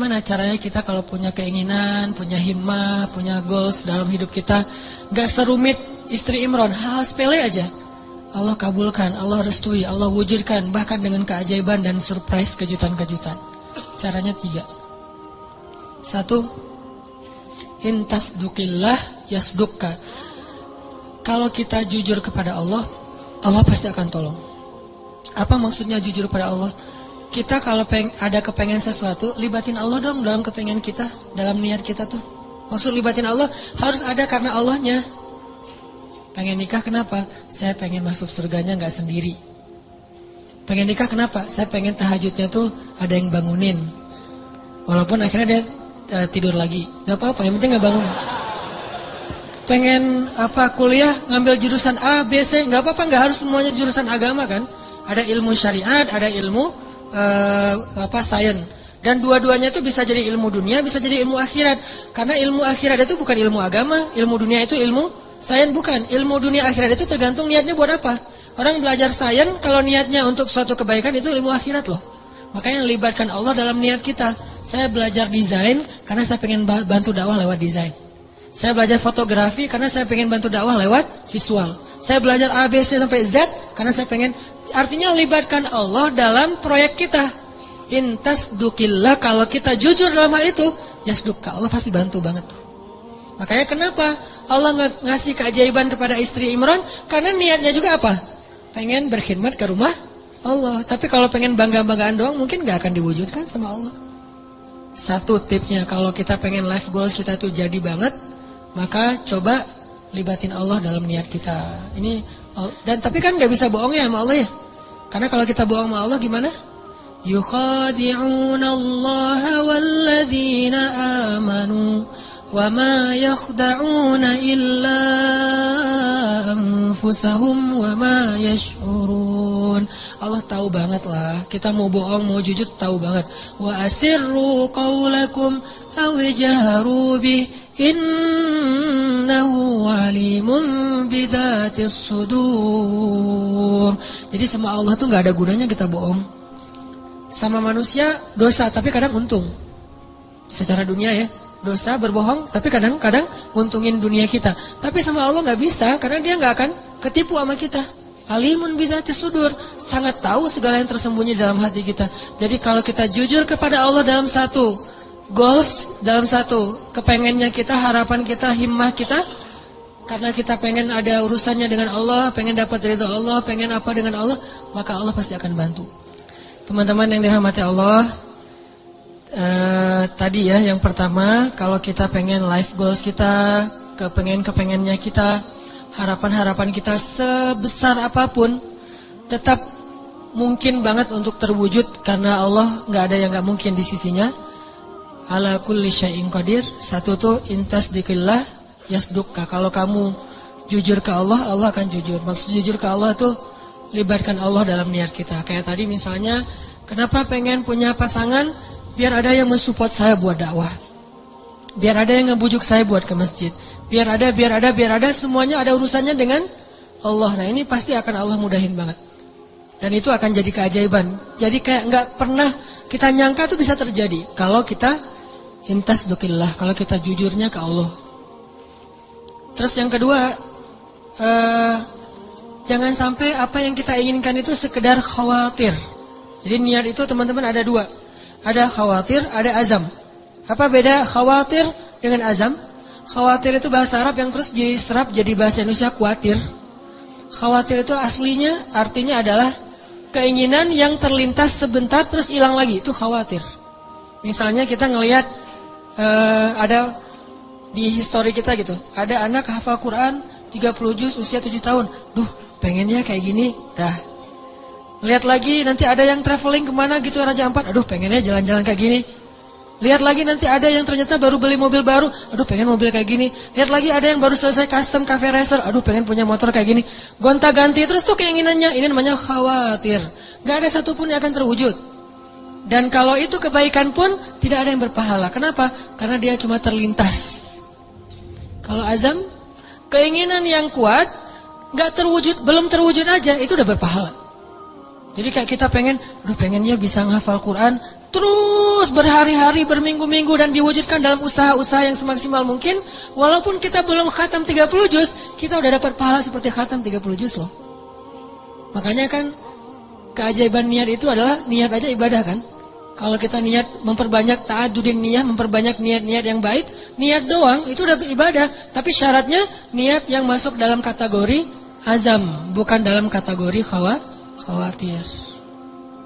gimana caranya kita kalau punya keinginan, punya himmah, punya goals dalam hidup kita, gak serumit istri Imran, hal sepele aja. Allah kabulkan, Allah restui, Allah wujudkan, bahkan dengan keajaiban dan surprise kejutan-kejutan. Caranya 3. 1, intasdukillah yasdukka. Kalau kita jujur kepada Allah, Allah pasti akan tolong. Apa maksudnya jujur pada Allah? Kita kalau ada kepengen sesuatu, libatin Allah dong dalam kepengen kita, dalam niat kita tuh. Maksud libatin Allah harus ada karena Allahnya. Pengen nikah kenapa? Saya pengen masuk surganya gak sendiri. Pengen nikah kenapa? Saya pengen tahajudnya tuh ada yang bangunin. Walaupun akhirnya dia tidur lagi, gak apa-apa, yang penting gak bangunin. Pengen kuliah ngambil jurusan A, B, C, gak apa-apa, gak harus semuanya jurusan agama kan. Ada ilmu syariat, ada ilmu sains. Dan dua-duanya itu bisa jadi ilmu dunia, bisa jadi ilmu akhirat. Karena ilmu akhirat itu bukan ilmu agama, ilmu dunia itu ilmu sains bukan. Ilmu dunia akhirat itu tergantung niatnya buat apa. Orang belajar sains kalau niatnya untuk suatu kebaikan itu ilmu akhirat loh. Makanya libatkan Allah dalam niat kita. Saya belajar desain karena saya pengen bantu dakwah lewat desain. Saya belajar fotografi karena saya pengen bantu dakwah lewat visual. Saya belajar A, B, C sampai Z karena saya pengen. Artinya libatkan Allah dalam proyek kita. Intasdukillah, kalau kita jujur dalam hal itu, yasdukka, Allah pasti bantu banget. Makanya kenapa Allah ngasih keajaiban kepada istri Imran? Karena niatnya juga apa? Pengen berkhidmat ke rumah Allah. Tapi kalau pengen bangga-banggaan doang, mungkin gak akan diwujudkan sama Allah. 1 tipsnya, kalau kita pengen life goals kita tuh jadi banget, maka coba libatin Allah dalam niat kita. Dan tapi kan gak bisa bohong ya sama Allah ya. Karena kalau kita bohong sama Allah gimana? Yukhadi'una Allah walladzina amanu wa ma yakhda'una illa anfusahum wa ma yash'urun. Allah tahu banget lah. Kita mau bohong, mau jujur tahu banget. Wa asirru qawlakum aw jaharu bih innahu alimun bidatis sudur. Jadi sama Allah tuh gak ada gunanya kita bohong. Sama manusia dosa tapi kadang untung. Secara dunia ya, dosa berbohong tapi kadang-kadang nguntungin dunia kita. Tapi sama Allah gak bisa karena dia gak akan ketipu sama kita. Alimun bidatis sudur, sangat tahu segala yang tersembunyi dalam hati kita. Jadi kalau kita jujur kepada Allah dalam satu goals, dalam satu kepengennya kita, harapan kita, himmah kita, karena kita pengen ada urusannya dengan Allah, pengen dapat ridha Allah, pengen apa dengan Allah, maka Allah pasti akan bantu. Teman-teman yang dirahmati Allah, tadi ya yang pertama, kalau kita pengen life goals kita, kepengennya kita, harapan-harapan kita sebesar apapun, tetap mungkin banget untuk terwujud karena Allah nggak ada yang nggak mungkin di sisinya. Ala kulli syai'in qadir. 1 tuh intasdikillah yasdukka. Kalau kamu jujur ke Allah, Allah akan jujur. Maksud jujur ke Allah tuh libatkan Allah dalam niat kita. Kayak tadi misalnya, kenapa pengen punya pasangan? Biar ada yang mensupport saya buat dakwah. Biar ada yang ngebujuk saya buat ke masjid. Biar ada semuanya ada urusannya dengan Allah. Nah, ini pasti akan Allah mudahin banget. Dan itu akan jadi keajaiban. Jadi kayak nggak pernah kita nyangka tuh bisa terjadi kalau kita intasdukillah, kalau kita jujurnya ke Allah. Terus yang kedua, jangan sampai apa yang kita inginkan itu sekedar khawatir. Jadi niat itu teman-teman ada 2. Ada khawatir, ada azam. Apa beda khawatir dengan azam? Khawatir itu bahasa Arab yang terus diserap jadi bahasa Indonesia khawatir. Khawatir itu aslinya artinya adalah keinginan yang terlintas sebentar terus hilang lagi, itu khawatir. Misalnya kita ngelihat ada di histori kita gitu, ada anak hafal Quran 30 juz usia 7 tahun. Duh, pengennya kayak gini. Dah. Lihat lagi nanti ada yang traveling kemana gitu Raja Ampat. Aduh, pengennya jalan-jalan kayak gini. Lihat lagi nanti ada yang ternyata baru beli mobil baru. Aduh, pengen mobil kayak gini. Lihat lagi ada yang baru selesai custom cafe racer. Aduh, pengen punya motor kayak gini. Gonta-ganti terus tuh keinginannya. Ini namanya khawatir. Gak ada satupun yang akan terwujud. Dan kalau itu kebaikan pun tidak ada yang berpahala. Kenapa? Karena dia cuma terlintas. Kalau azam, keinginan yang kuat, gak terwujud, belum terwujud aja, itu udah berpahala. Jadi kayak kita pengennya bisa menghafal Quran, terus berhari-hari, berminggu-minggu dan diwujudkan dalam usaha-usaha yang semaksimal mungkin. Walaupun kita belum khatam 30 juz, kita udah dapat pahala seperti khatam 30 juz loh. Makanya kan keajaiban niat itu adalah niat aja ibadah kan. Kalau kita niat memperbanyak ta'adudin niyah, memperbanyak niat-niat yang baik, niat doang itu udah ibadah. Tapi syaratnya niat yang masuk dalam kategori azam, bukan dalam kategori khawatir.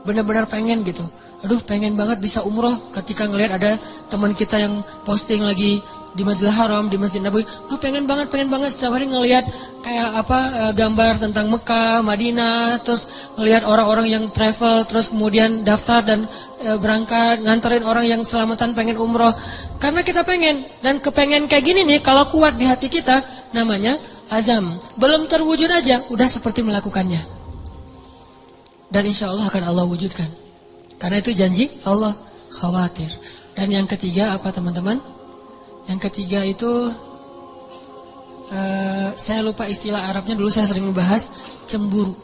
Benar-benar pengen gitu. Aduh, pengen banget bisa umroh. Ketika ngelihat ada teman kita yang posting lagi di Masjidil Haram, di Masjid Nabawi, aduh pengen banget setiap hari ngelihat kayak gambar tentang Mekah, Madinah, terus ngelihat orang-orang yang travel, terus kemudian daftar dan berangkat nganterin orang yang selamatan pengen umroh. Karena kita pengen, dan kepengen kayak gini nih kalau kuat di hati kita, namanya azam. Belum terwujud aja udah seperti melakukannya. Dan insya Allah akan Allah wujudkan. Karena itu janji Allah, khawatir. Dan yang ketiga apa teman-teman? Yang ketiga itu saya lupa istilah Arabnya, dulu saya sering membahas cemburu.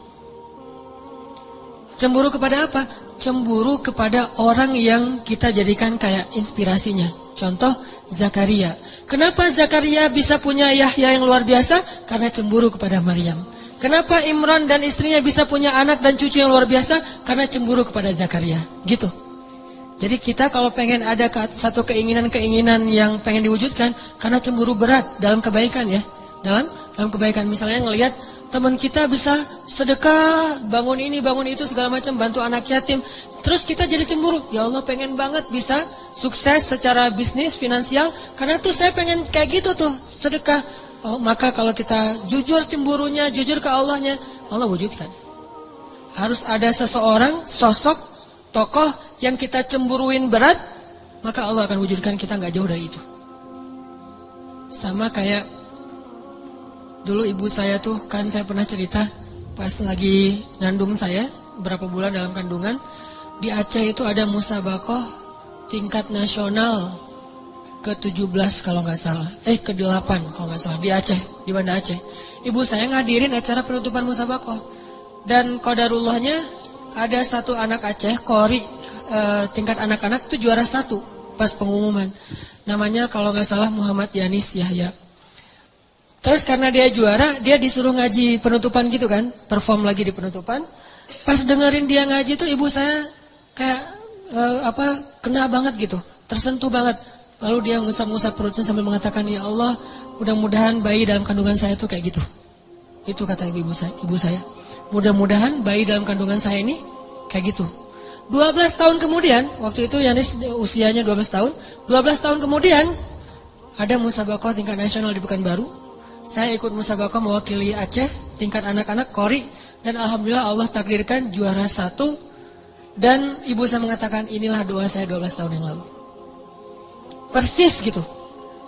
Cemburu kepada apa? Cemburu kepada orang yang kita jadikan kayak inspirasinya. Contoh Zakaria. Kenapa Zakaria bisa punya Yahya yang luar biasa? Karena cemburu kepada Maryam. Kenapa Imran dan istrinya bisa punya anak dan cucu yang luar biasa? Karena cemburu kepada Zakaria. Gitu. Jadi kita kalau pengen ada satu keinginan-keinginan yang pengen diwujudkan, karena cemburu berat dalam kebaikan ya. Dalam kebaikan, misalnya ngelihat teman kita bisa sedekah, bangun ini, bangun itu, segala macam, bantu anak yatim. Terus kita jadi cemburu. Ya Allah, pengen banget bisa sukses secara bisnis, finansial. Karena tuh saya pengen kayak gitu tuh, sedekah. Oh, maka kalau kita jujur cemburunya, jujur ke Allahnya, Allah wujudkan. Harus ada seseorang, sosok, tokoh yang kita cemburuin berat, maka Allah akan wujudkan. Kita gak jauh dari itu. Sama kayak dulu ibu saya tuh, kan saya pernah cerita pas lagi ngandung saya, berapa bulan dalam kandungan, di Aceh itu ada musabakoh tingkat nasional ke-17 kalau nggak salah, ke-8 kalau nggak salah, di Aceh, di Banda Aceh. Ibu saya ngadirin acara penutupan musabakoh, dan qadarullahnya ada satu anak Aceh, Kori, tingkat anak-anak itu juara 1 pas pengumuman. Namanya kalau nggak salah Muhammad Yanis Yahya. Terus karena dia juara, dia disuruh ngaji penutupan gitu kan, perform lagi di penutupan. Pas dengerin dia ngaji tuh ibu saya kayak kena banget gitu, tersentuh banget. Lalu dia ngusap-ngusap perutnya sambil mengatakan, ya Allah, mudah-mudahan bayi dalam kandungan saya tuh kayak gitu. Itu kata ibu saya. Mudah-mudahan bayi dalam kandungan saya ini kayak gitu. 12 tahun kemudian, waktu itu Yanis usianya 12 tahun. 12 tahun kemudian ada musabakoh tingkat nasional di Pekanbaru. Saya ikut musabakoh mewakili Aceh tingkat anak-anak Kori, dan alhamdulillah Allah takdirkan juara 1. Dan ibu saya mengatakan, inilah doa saya 12 tahun yang lalu. Persis gitu.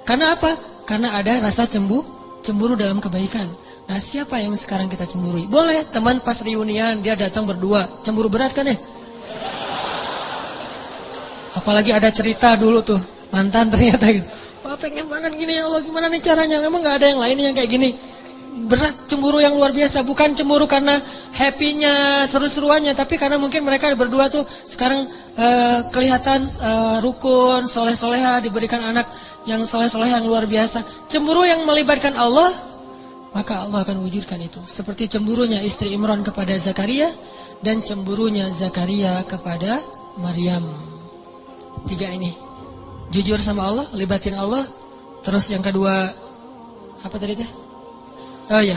Karena apa? Karena ada rasa cemburu dalam kebaikan. Nah, siapa yang sekarang kita cemburui? Boleh teman pas reunian dia datang berdua, cemburu berat kan ya? Apalagi ada cerita dulu tuh, mantan ternyata gitu. Wah, pengen banget gini, ya Allah, gimana nih caranya? Memang gak ada yang lain yang kayak gini. Berat, cemburu yang luar biasa. Bukan cemburu karena happy-nya, seru-seruannya, tapi karena mungkin mereka berdua tuh sekarang kelihatan rukun, soleh-soleha, diberikan anak yang soleh-soleh yang luar biasa. Cemburu yang melibatkan Allah, maka Allah akan wujudkan itu. Seperti cemburunya istri Imran kepada Zakaria, dan cemburunya Zakaria kepada Maryam. 3 ini. Jujur sama Allah, libatin Allah. Terus yang kedua, apa tadi teh? Oh ya,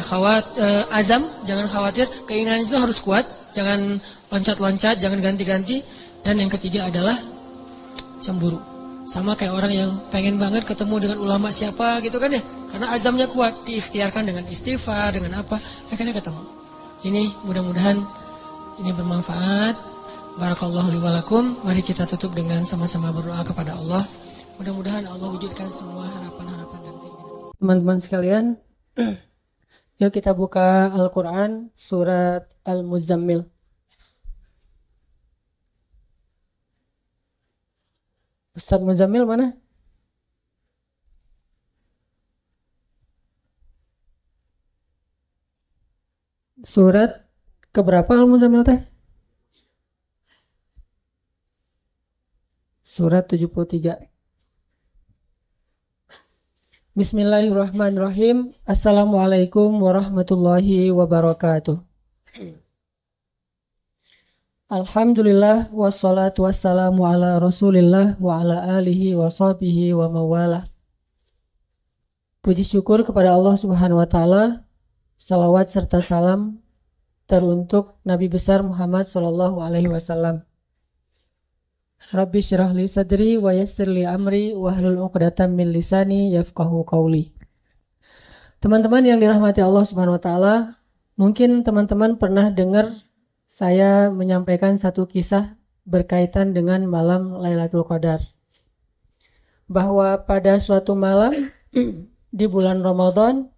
azam, jangan khawatir. Keinginan itu harus kuat, jangan loncat-loncat, jangan ganti-ganti. Dan yang ketiga adalah cemburu. Sama kayak orang yang pengen banget ketemu dengan ulama siapa gitu kan ya. Karena azamnya kuat, diikhtiarkan dengan istighfar, dengan apa, akhirnya ketemu. Ini mudah-mudahan ini bermanfaat. Barakallahu li wa lakum. Mari kita tutup dengan sama-sama berdoa kepada Allah. Mudah-mudahan Allah wujudkan semua harapan-harapan dan keinginan. Teman-teman sekalian, yuk kita buka Al-Quran surat Al-Muzammil. Ustaz Muzammil mana? Surat keberapa Al-Muzammil teh? Surat 73. Bismillahirrahmanirrahim. Assalamualaikum warahmatullahi wabarakatuh. Alhamdulillah wassalatu wassalamu ala rasulillah wa ala alihi wa sahbihi wa mawalah. Puji syukur kepada Allah subhanahu wa ta'ala. Salawat serta salam teruntuk Nabi besar Muhammad sallallahu alaihi wasallam. Rabbi syrah li sadri wa yassir li amri wahlul 'uqdatam min lisani yafqahu qawli. Teman-teman yang dirahmati Allah Subhanahu wa taala, mungkin teman-teman pernah dengar saya menyampaikan satu kisah berkaitan dengan malam Lailatul Qadar. Bahwa pada suatu malam di bulan Ramadan,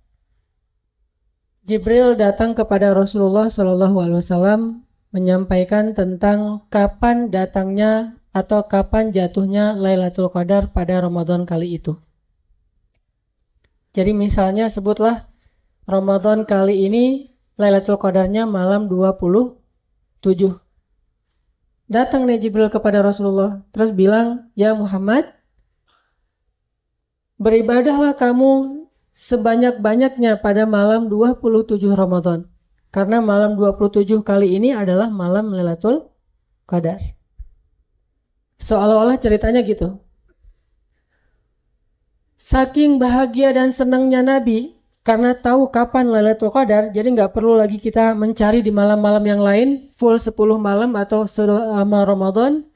Jibril datang kepada Rasulullah sallallahu alaihi wasallam menyampaikan tentang kapan datangnya atau kapan jatuhnya Lailatul Qadar pada Ramadan kali itu. Jadi misalnya sebutlah Ramadan kali ini Lailatul Qadarnya malam 27. Datang nih Jibril kepada Rasulullah terus bilang, "Ya Muhammad, beribadahlah kamu sebanyak-banyaknya pada malam 27 Ramadan. Karena malam 27 kali ini adalah malam Lailatul Qadar." Seolah-olah ceritanya gitu. Saking bahagia dan senangnya Nabi karena tahu kapan Lailatul Qadar, jadi nggak perlu lagi kita mencari di malam-malam yang lain, full 10 malam atau selama Ramadan,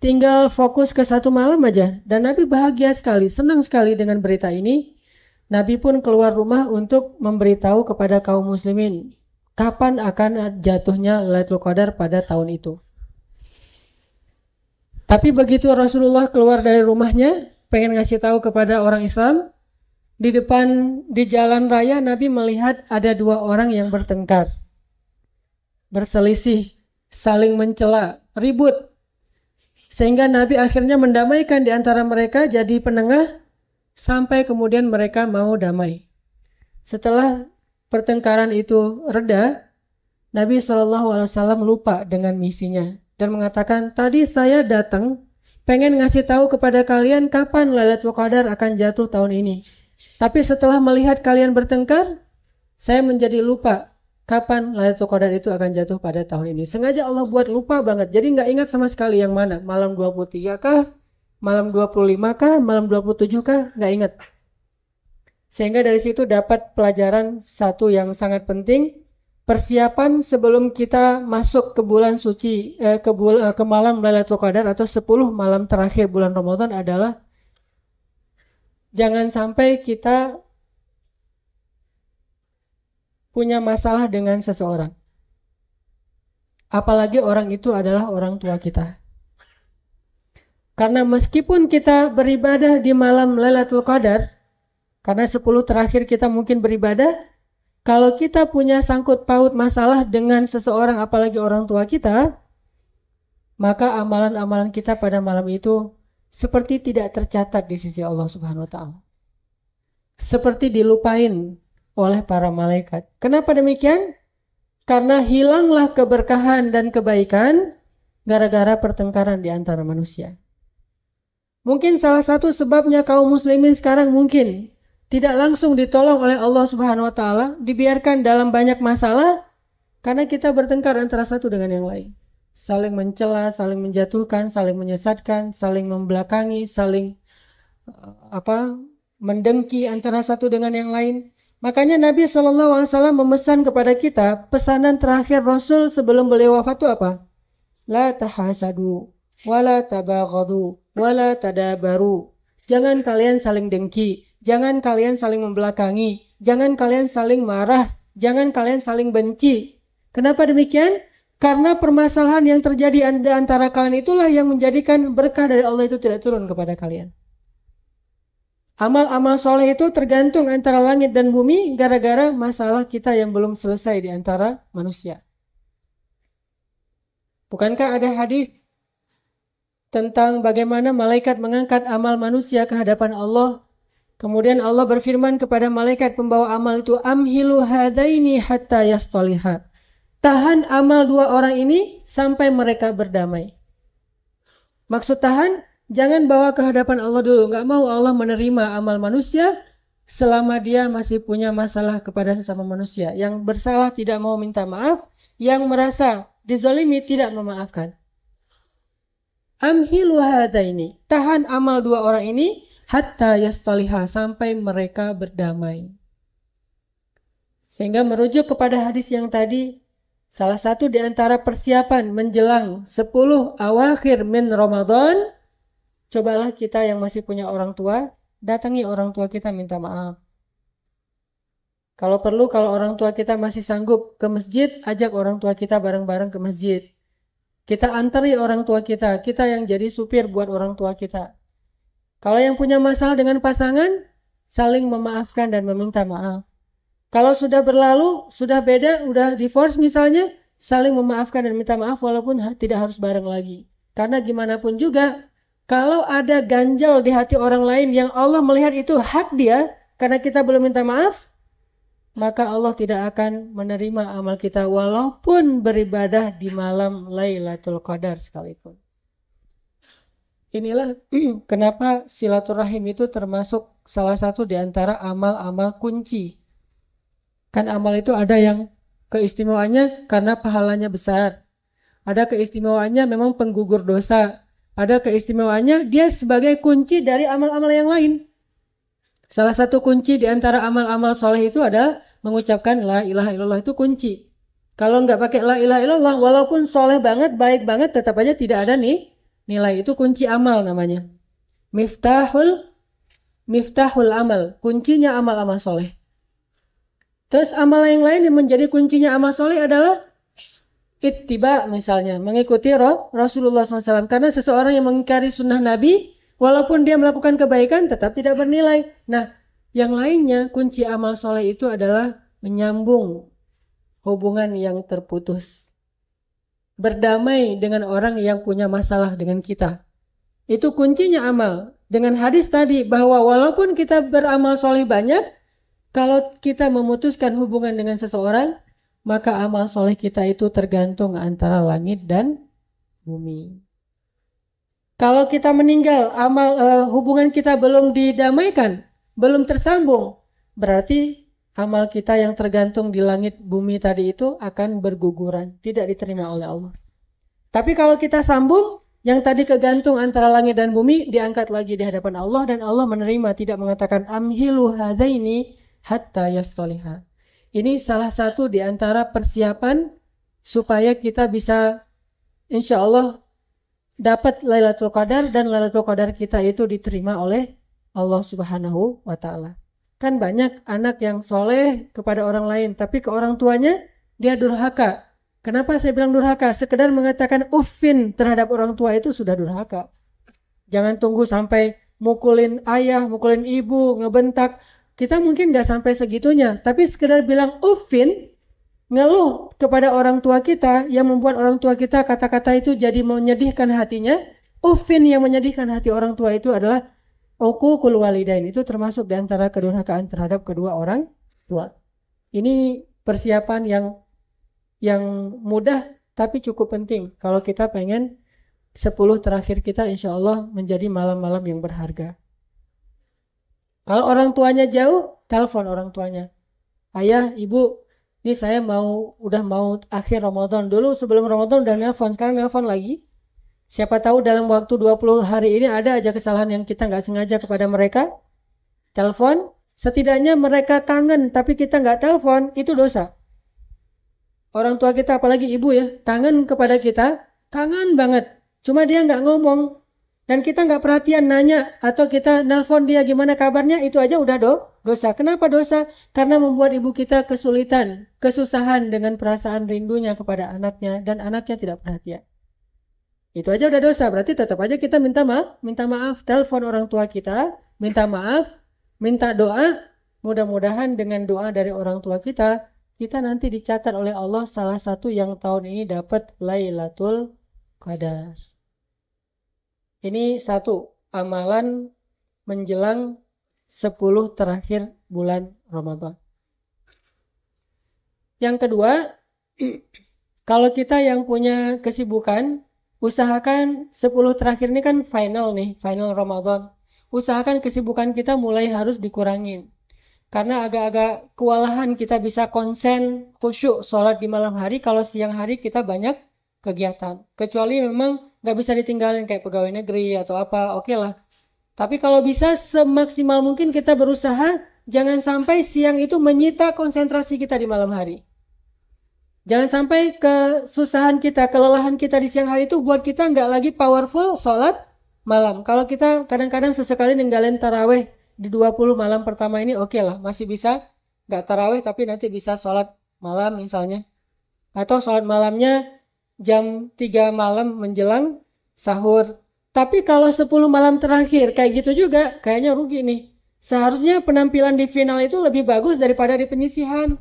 tinggal fokus ke satu malam aja. Dan Nabi bahagia sekali, senang sekali dengan berita ini. Nabi pun keluar rumah untuk memberitahu kepada kaum muslimin kapan akan jatuhnya Lailatul Qadar pada tahun itu. Tapi begitu Rasulullah keluar dari rumahnya, pengen ngasih tahu kepada orang Islam, di jalan raya Nabi melihat ada dua orang yang bertengkar, berselisih, saling mencela, ribut. Sehingga Nabi akhirnya mendamaikan di antara mereka, jadi penengah, sampai kemudian mereka mau damai. Setelah pertengkaran itu reda, Nabi SAW lupa dengan misinya dan mengatakan, "Tadi saya datang pengen ngasih tahu kepada kalian kapan Lailatul Qadar akan jatuh tahun ini. Tapi setelah melihat kalian bertengkar, saya menjadi lupa kapan Lailatul Qadar itu akan jatuh pada tahun ini." Sengaja Allah buat lupa banget. Jadi nggak ingat sama sekali yang mana. Malam 23 kah? Malam 25 kah? Malam 27 kah? Nggak ingat. Sehingga dari situ dapat pelajaran satu yang sangat penting. Persiapan sebelum kita masuk ke bulan suci, ke malam Lailatul Qadar atau 10 malam terakhir bulan Ramadan adalah jangan sampai kita punya masalah dengan seseorang. Apalagi orang itu adalah orang tua kita. Karena meskipun kita beribadah di malam Lailatul Qadar, karena 10 terakhir kita mungkin beribadah, kalau kita punya sangkut paut masalah dengan seseorang, apalagi orang tua kita, maka amalan-amalan kita pada malam itu seperti tidak tercatat di sisi Allah Subhanahu wa ta'ala. Seperti dilupain oleh para malaikat. Kenapa demikian? Karena hilanglah keberkahan dan kebaikan gara-gara pertengkaran di antara manusia. Mungkin salah satu sebabnya kaum muslimin sekarang mungkin tidak langsung ditolong oleh Allah Subhanahu wa ta'ala, dibiarkan dalam banyak masalah karena kita bertengkar antara satu dengan yang lain. Saling mencela, saling menjatuhkan, saling menyesatkan, saling membelakangi, saling mendengki antara satu dengan yang lain. Makanya Nabi SAW memesan kepada kita, pesanan terakhir Rasul sebelum beliau wafat itu apa? La tahasadu, wala tabaghadu, wala tadabaru. Jangan kalian saling dengki. Jangan kalian saling membelakangi, jangan kalian saling marah, jangan kalian saling benci. Kenapa demikian? Karena permasalahan yang terjadi antara kalian itulah yang menjadikan berkah dari Allah itu tidak turun kepada kalian. Amal-amal soleh itu tergantung antara langit dan bumi gara-gara masalah kita yang belum selesai di antara manusia. Bukankah ada hadis tentang bagaimana malaikat mengangkat amal manusia ke hadapan Allah? Kemudian Allah berfirman kepada malaikat pembawa amal itu, "Amhilu hadaini hatta yastaliha." Tahan amal dua orang ini sampai mereka berdamai. Maksud tahan, jangan bawa ke hadapan Allah dulu. Nggak mau Allah menerima amal manusia selama dia masih punya masalah kepada sesama manusia. Yang bersalah tidak mau minta maaf, yang merasa dizalimi tidak memaafkan. Amhilu hadaini, tahan amal dua orang ini hatta yastaliha, sampai mereka berdamai. Sehingga merujuk kepada hadis yang tadi, salah satu di antara persiapan menjelang 10 awakhir min Ramadan, cobalah kita yang masih punya orang tua, datangi orang tua kita minta maaf. Kalau perlu, kalau orang tua kita masih sanggup ke masjid, ajak orang tua kita bareng-bareng ke masjid. Kita antari orang tua kita yang jadi supir buat orang tua kita. Kalau yang punya masalah dengan pasangan, saling memaafkan dan meminta maaf. Kalau sudah berlalu, sudah beda, udah divorce misalnya, saling memaafkan dan minta maaf walaupun tidak harus bareng lagi. Karena gimana pun juga, kalau ada ganjal di hati orang lain yang Allah melihat itu hak dia, karena kita belum minta maaf, maka Allah tidak akan menerima amal kita walaupun beribadah di malam Lailatul Qadar sekalipun. Inilah kenapa silaturahim itu termasuk salah satu di antara amal-amal kunci. Kan amal itu ada yang keistimewaannya karena pahalanya besar. Ada keistimewaannya memang penggugur dosa. Ada keistimewaannya dia sebagai kunci dari amal-amal yang lain. Salah satu kunci di antara amal-amal soleh itu adalah mengucapkan la ilaha illallah, itu kunci. Kalau nggak pakai la ilaha illallah, walaupun soleh banget, baik banget, tetap aja tidak ada nih nilai. Itu kunci amal namanya. Miftahul amal, kuncinya amal-amal soleh. Terus amal yang lain yang menjadi kuncinya amal soleh adalah ittiba, misalnya mengikuti Rasulullah SAW. Karena seseorang yang mengingkari sunnah Nabi, walaupun dia melakukan kebaikan tetap tidak bernilai. Nah, yang lainnya kunci amal soleh itu adalah menyambung hubungan yang terputus. Berdamai dengan orang yang punya masalah dengan kita. Itu kuncinya amal. Dengan hadis tadi bahwa walaupun kita beramal soleh banyak, kalau kita memutuskan hubungan dengan seseorang, maka amal soleh kita itu tergantung antara langit dan bumi. Kalau kita meninggal, hubungan kita belum didamaikan, belum tersambung, berarti amal kita yang tergantung di langit bumi tadi itu akan berguguran, tidak diterima oleh Allah. Tapi kalau kita sambung, yang tadi kegantung antara langit dan bumi, diangkat lagi di hadapan Allah, dan Allah menerima, tidak mengatakan amhilu hadaini hatta yastaliha. Ini salah satu di antara persiapan supaya kita bisa insya Allah dapat Lailatul Qadar, dan Lailatul Qadar kita itu diterima oleh Allah Subhanahu wa Ta'ala. Kan banyak anak yang soleh kepada orang lain, tapi ke orang tuanya dia durhaka. Kenapa saya bilang durhaka? Sekedar mengatakan uffin terhadap orang tua itu sudah durhaka. Jangan tunggu sampai mukulin ayah, mukulin ibu, ngebentak. Kita mungkin gak sampai segitunya, tapi sekedar bilang uffin, ngeluh kepada orang tua kita yang membuat orang tua kita kata-kata itu jadi menyedihkan hatinya. Uffin yang menyedihkan hati orang tua itu adalah uququl walidain. Itu termasuk di antara kedurhakaan terhadap kedua orang tua. Ini persiapan yang mudah tapi cukup penting kalau kita pengen 10 terakhir kita insya Allah menjadi malam-malam yang berharga. Kalau orang tuanya jauh, telepon orang tuanya. Ayah, ibu, ini saya udah mau akhir Ramadan. Dulu sebelum Ramadan udah nelfon, sekarang nelfon lagi. Siapa tahu dalam waktu 20 hari ini ada aja kesalahan yang kita nggak sengaja kepada mereka. Telepon, setidaknya mereka kangen tapi kita nggak telepon, itu dosa. Orang tua kita, apalagi ibu ya, kangen kepada kita, kangen banget. Cuma dia nggak ngomong. Dan kita nggak perhatian nanya atau kita nelpon dia gimana kabarnya, itu aja udah dosa. Kenapa dosa? Karena membuat ibu kita kesulitan, kesusahan dengan perasaan rindunya kepada anaknya dan anaknya tidak perhatian. Itu aja udah dosa, berarti tetap aja kita minta maaf, telepon orang tua kita, minta maaf, minta doa. Mudah-mudahan dengan doa dari orang tua kita nanti dicatat oleh Allah salah satu yang tahun ini dapat Lailatul Qadar. Ini satu amalan menjelang 10 terakhir bulan Ramadan. Yang kedua, kalau kita yang punya kesibukan, usahakan 10 terakhir ini kan final nih, final Ramadan. Usahakan kesibukan kita mulai harus dikurangin. Karena agak-agak kewalahan kita bisa konsen khusyuk sholat di malam hari kalau siang hari kita banyak kegiatan. Kecuali memang nggak bisa ditinggalin kayak pegawai negeri atau apa, oke lah. Tapi kalau bisa semaksimal mungkin kita berusaha jangan sampai siang itu menyita konsentrasi kita di malam hari. Jangan sampai kesusahan kita, kelelahan kita di siang hari itu buat kita nggak lagi powerful sholat malam. Kalau kita kadang-kadang sesekali ninggalin taraweh di 20 malam pertama ini oke lah. Masih bisa nggak taraweh tapi nanti bisa sholat malam misalnya. Atau sholat malamnya jam 3 malam menjelang sahur. Tapi kalau 10 malam terakhir kayak gitu juga kayaknya rugi nih. Seharusnya penampilan di final itu lebih bagus daripada di penyisihan.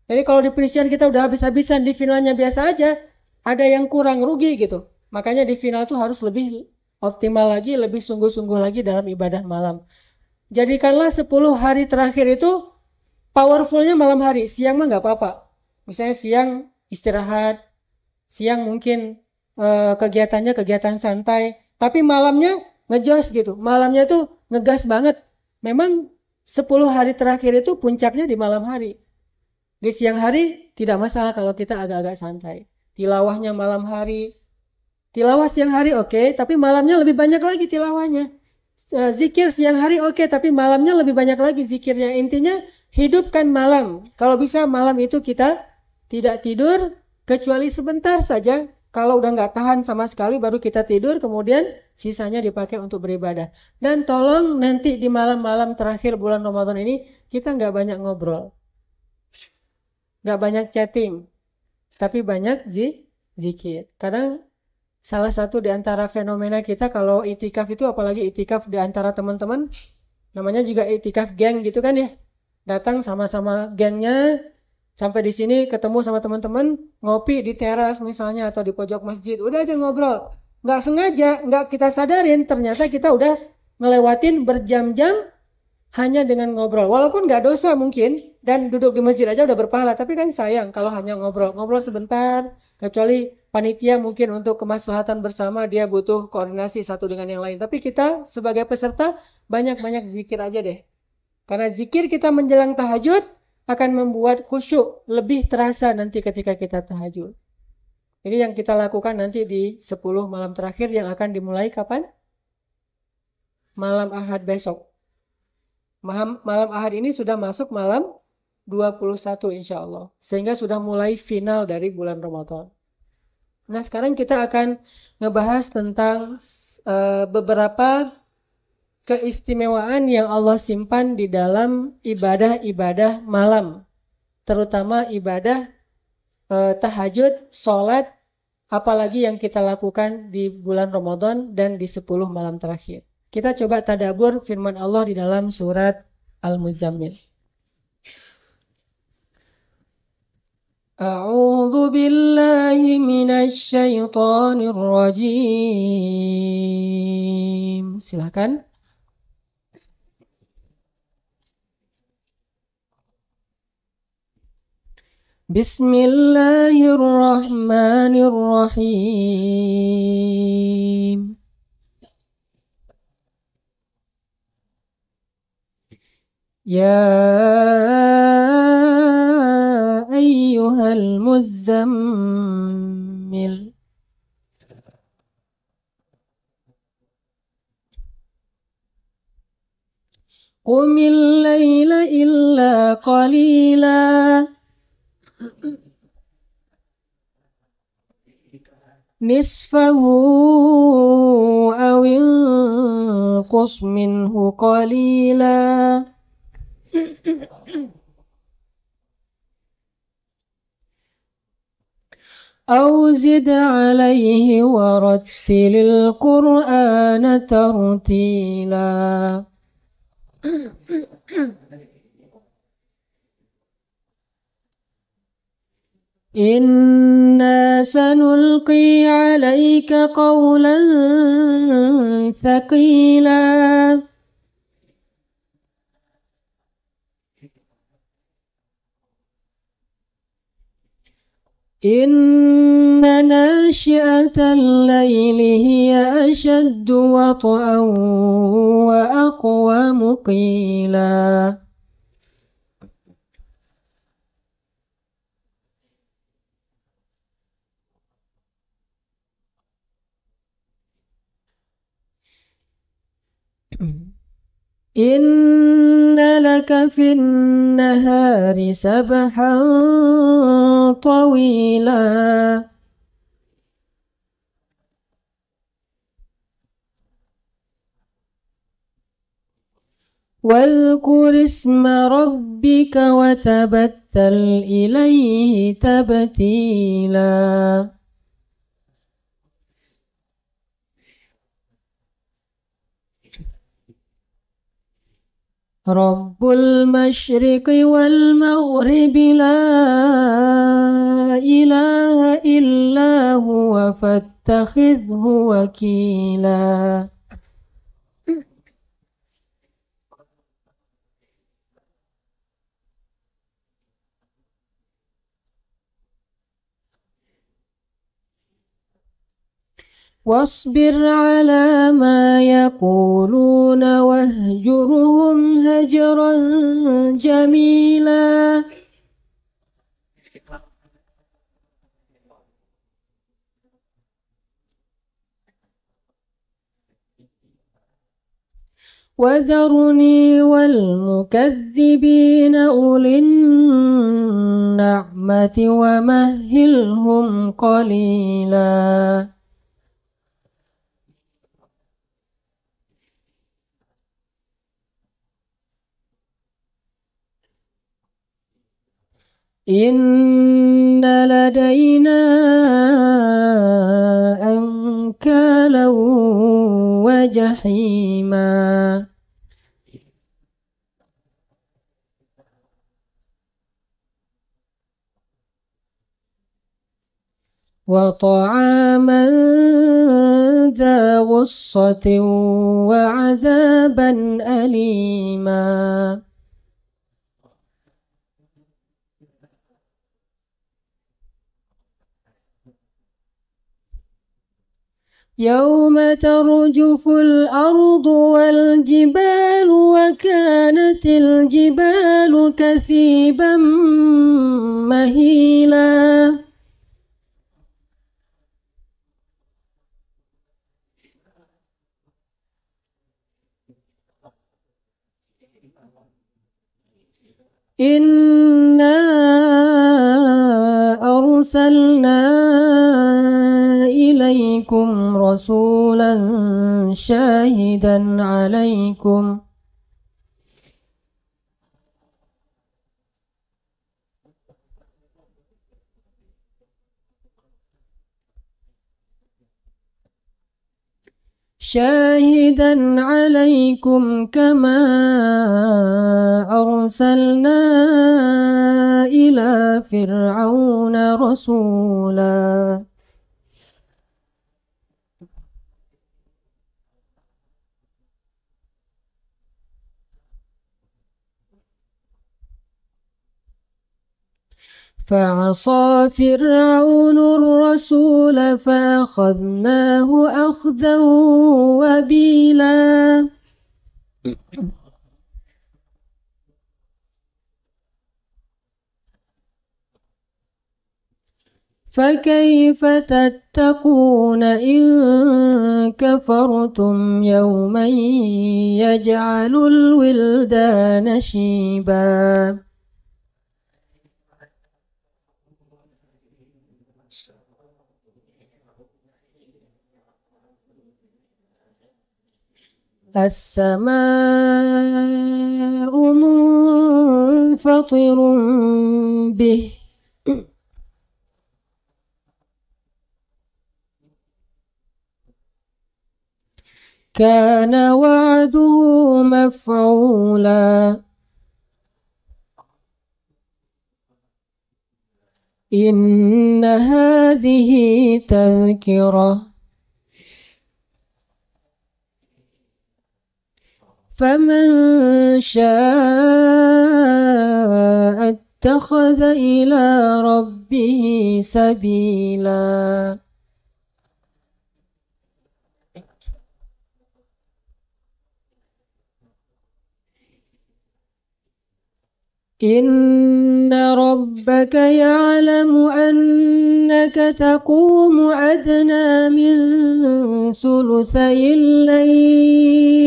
Jadi kalau di penyisihan kita udah habis-habisan, di finalnya biasa aja, ada yang kurang rugi gitu. Makanya di final itu harus lebih optimal lagi, lebih sungguh-sungguh lagi dalam ibadah malam. Jadikanlah 10 hari terakhir itu powerfulnya malam hari. Siang mah nggak apa-apa. Misalnya siang istirahat, siang mungkin kegiatannya kegiatan santai. Tapi malamnya ngejos gitu. Malamnya tuh ngegas banget. Memang 10 hari terakhir itu puncaknya di malam hari. Di siang hari tidak masalah kalau kita agak-agak santai. Tilawahnya malam hari. Tilawah siang hari oke, tapi malamnya lebih banyak lagi tilawahnya. Zikir siang hari oke, tapi malamnya lebih banyak lagi zikirnya. Intinya hidupkan malam. Kalau bisa malam itu kita tidak tidur kecuali sebentar saja. Kalau udah nggak tahan sama sekali baru kita tidur, kemudian sisanya dipakai untuk beribadah. Dan tolong nanti di malam-malam terakhir bulan Ramadan ini kita nggak banyak ngobrol. Nggak banyak chatting, tapi banyak zikir. Kadang salah satu di antara fenomena kita kalau itikaf itu, apalagi itikaf di antara teman-teman, namanya juga itikaf geng gitu kan ya. Datang sama-sama gengnya, sampai di sini ketemu sama teman-teman, ngopi di teras misalnya atau di pojok masjid. Udah aja ngobrol. Nggak sengaja, nggak kita sadarin, ternyata kita udah ngelewatin berjam-jam hanya dengan ngobrol. Walaupun nggak dosa mungkin, dan duduk di masjid aja udah berpahala. Tapi kan sayang kalau hanya ngobrol. Ngobrol sebentar, kecuali panitia mungkin untuk kemaslahatan bersama dia butuh koordinasi satu dengan yang lain. Tapi kita sebagai peserta banyak-banyak zikir aja deh. Karena zikir kita menjelang tahajud akan membuat khusyuk lebih terasa nanti ketika kita tahajud. Ini yang kita lakukan nanti di 10 malam terakhir yang akan dimulai kapan? Malam Ahad besok. Malam Ahad ini sudah masuk malam 21 insya Allah. Sehingga sudah mulai final dari bulan Ramadan. Nah sekarang kita akan ngebahas tentang beberapa keistimewaan yang Allah simpan di dalam ibadah-ibadah malam. Terutama ibadah tahajud, sholat, apalagi yang kita lakukan di bulan Ramadan dan di 10 malam terakhir. Kita coba tadabbur firman Allah di dalam surat Al-Muzammil. A'udzu billahi minasy syaithanir rajim. Silakan. Bismillahirrahmanirrahim. يا أيها المزمل قم الليل إلا قليلا نصفه أو انقص منه قليلا أو زد عليه ورتل القرآن ترتيلا إنا سنلقي عليك قولا ثقيلا إن ناشئة الليل هي أشد وطئا وأقوم قيلا إن لك في النهار سبحا طويلا واذكر اسم ربك وتبتل إليه تبتيلا رب المشرق والمغرب لا إله إلا هو فاتخذه وكيلا واصبر على ما يقولون واهجرهم هجرا جميلا وذرني والمكذبين أولي النعمة ومهلهم قليلا إن لدينا أنكالا وجحيما وطعاما ذا غصة وعذابا أليما يوم ترجف الأرض والجبال وكانت الجبال كثيبا مهيلا إنا أرسلنا إليكم رسولا شاهدا عليكم كما أرسلنا إلى فرعون رسولا فعصى فرعون الرسول فأخذناه أخذا وبيلا فكيف تتقون إن كفرتم يوما يجعل الولدان شيبا السماء منفطر به كان وعده مفعولا إن هذه تذكرة فمن شاء اتخذ إلى ربه سبيلا إن ربك يعلم أنك تقوم أدنى من ثلثي الليل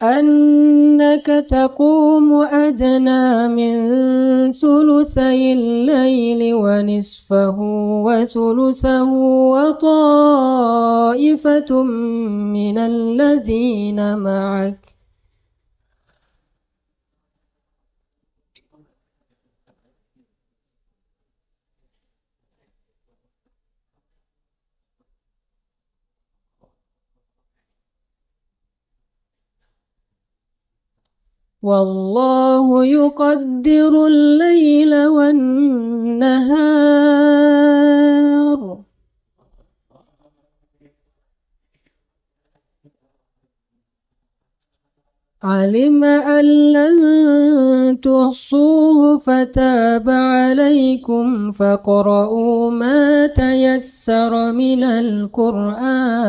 أنك تقوم أدنى من ثلثي الليل ونصفه وثلثه وطائفة من الذين معك والله يقدر الليل والنهار علم أن لن تحصوه فتاب عليكم فاقرؤوا ما تيسر من القرآن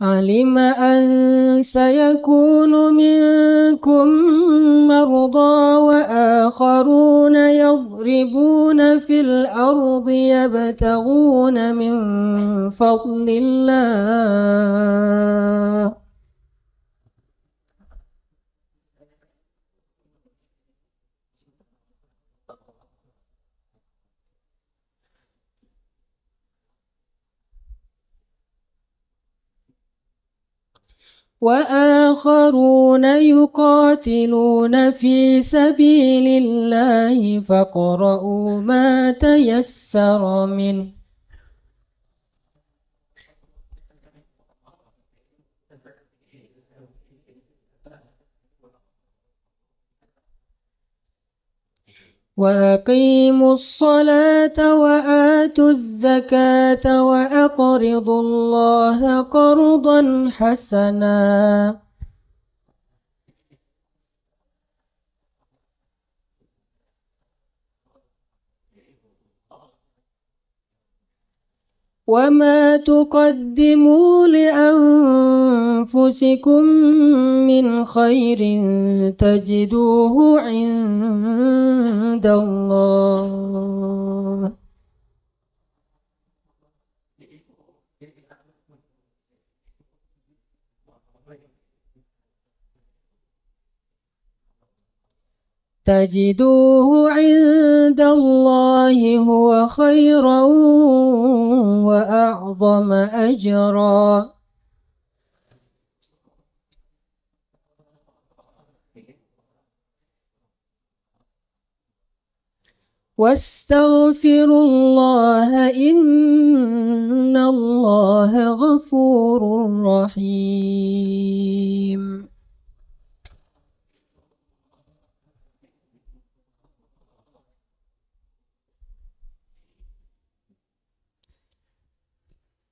علم أن سيكون منكم مرضى وآخرون يضربون في الأرض يبتغون من فضل الله وآخرون يقاتلون في سبيل الله فاقرؤوا ما تيسر منه وأقيموا الصلاة وآتوا الزكاة وأقرضوا الله قرضا حسنا وما تقدموا لأنفسكم من خير تجدوه عند الله تجدوه عند الله هو خيرا وأعظم أجرا واستغفروا الله إن الله غفور رحيم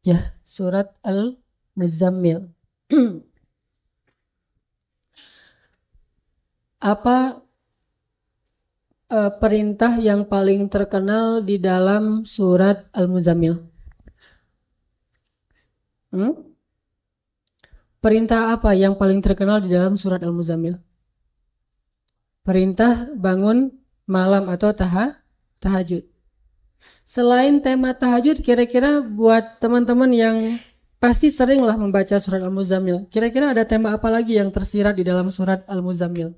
Ya, surat Al-Muzammil. Apa perintah yang paling terkenal di dalam surat Al-Muzammil? Perintah apa yang paling terkenal di dalam surat Al-Muzammil? Perintah bangun malam atau tahajud. Selain tema tahajud, kira-kira buat teman-teman yang pasti seringlah membaca surat Al-Muzammil, kira-kira ada tema apa lagi yang tersirat di dalam surat Al-Muzammil?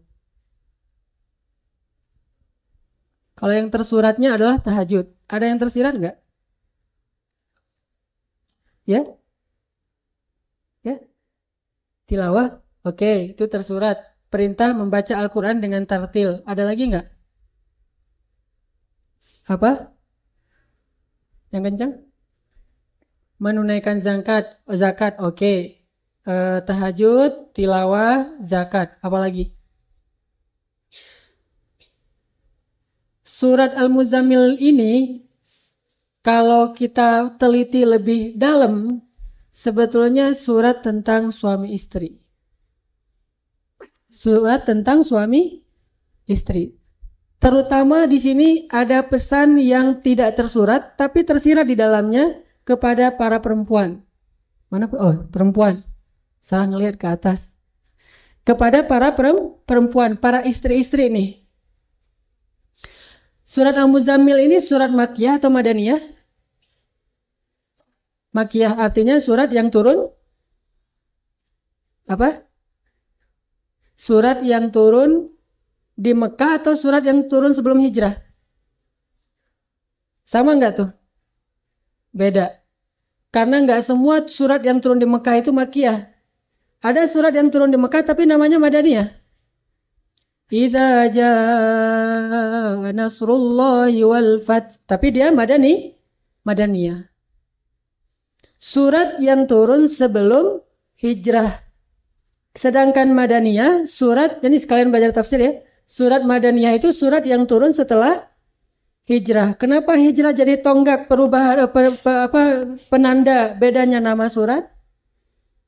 Kalau yang tersuratnya adalah tahajud, ada yang tersirat nggak? Ya? Ya? Tilawah? Oke, itu tersurat. Perintah membaca Al-Quran dengan tartil, ada lagi nggak? Apa? Yang kencang? menunaikan zakat, oke. Tahajud, tilawah, zakat, apalagi? Surat Al-Muzammil ini kalau kita teliti lebih dalam, sebetulnya surat tentang suami istri. Surat tentang suami istri. Terutama di sini ada pesan yang tidak tersurat tapi tersirat di dalamnya kepada para perempuan. Mana? Oh, perempuan. Salah ngelihat ke atas. Kepada para perempuan, para istri-istri nih. Surat Al-Muzammil ini surat Makkiyah atau Madaniyah? Makkiyah artinya surat yang turun apa? Surat yang turun di Mekah atau surat yang turun sebelum hijrah? Sama nggak tuh? Beda. Karena nggak semua surat yang turun di Mekah itu Makkiyah. Ada surat yang turun di Mekah tapi namanya Madaniyah. Idza jaa nasrullahi wal fath. Tapi dia Madaniyah. Surat yang turun sebelum hijrah. Sedangkan Madaniyah, surat, ini sekalian belajar tafsir ya. Surat Madaniyah itu surat yang turun setelah hijrah. Kenapa hijrah jadi tonggak perubahan penanda bedanya nama surat?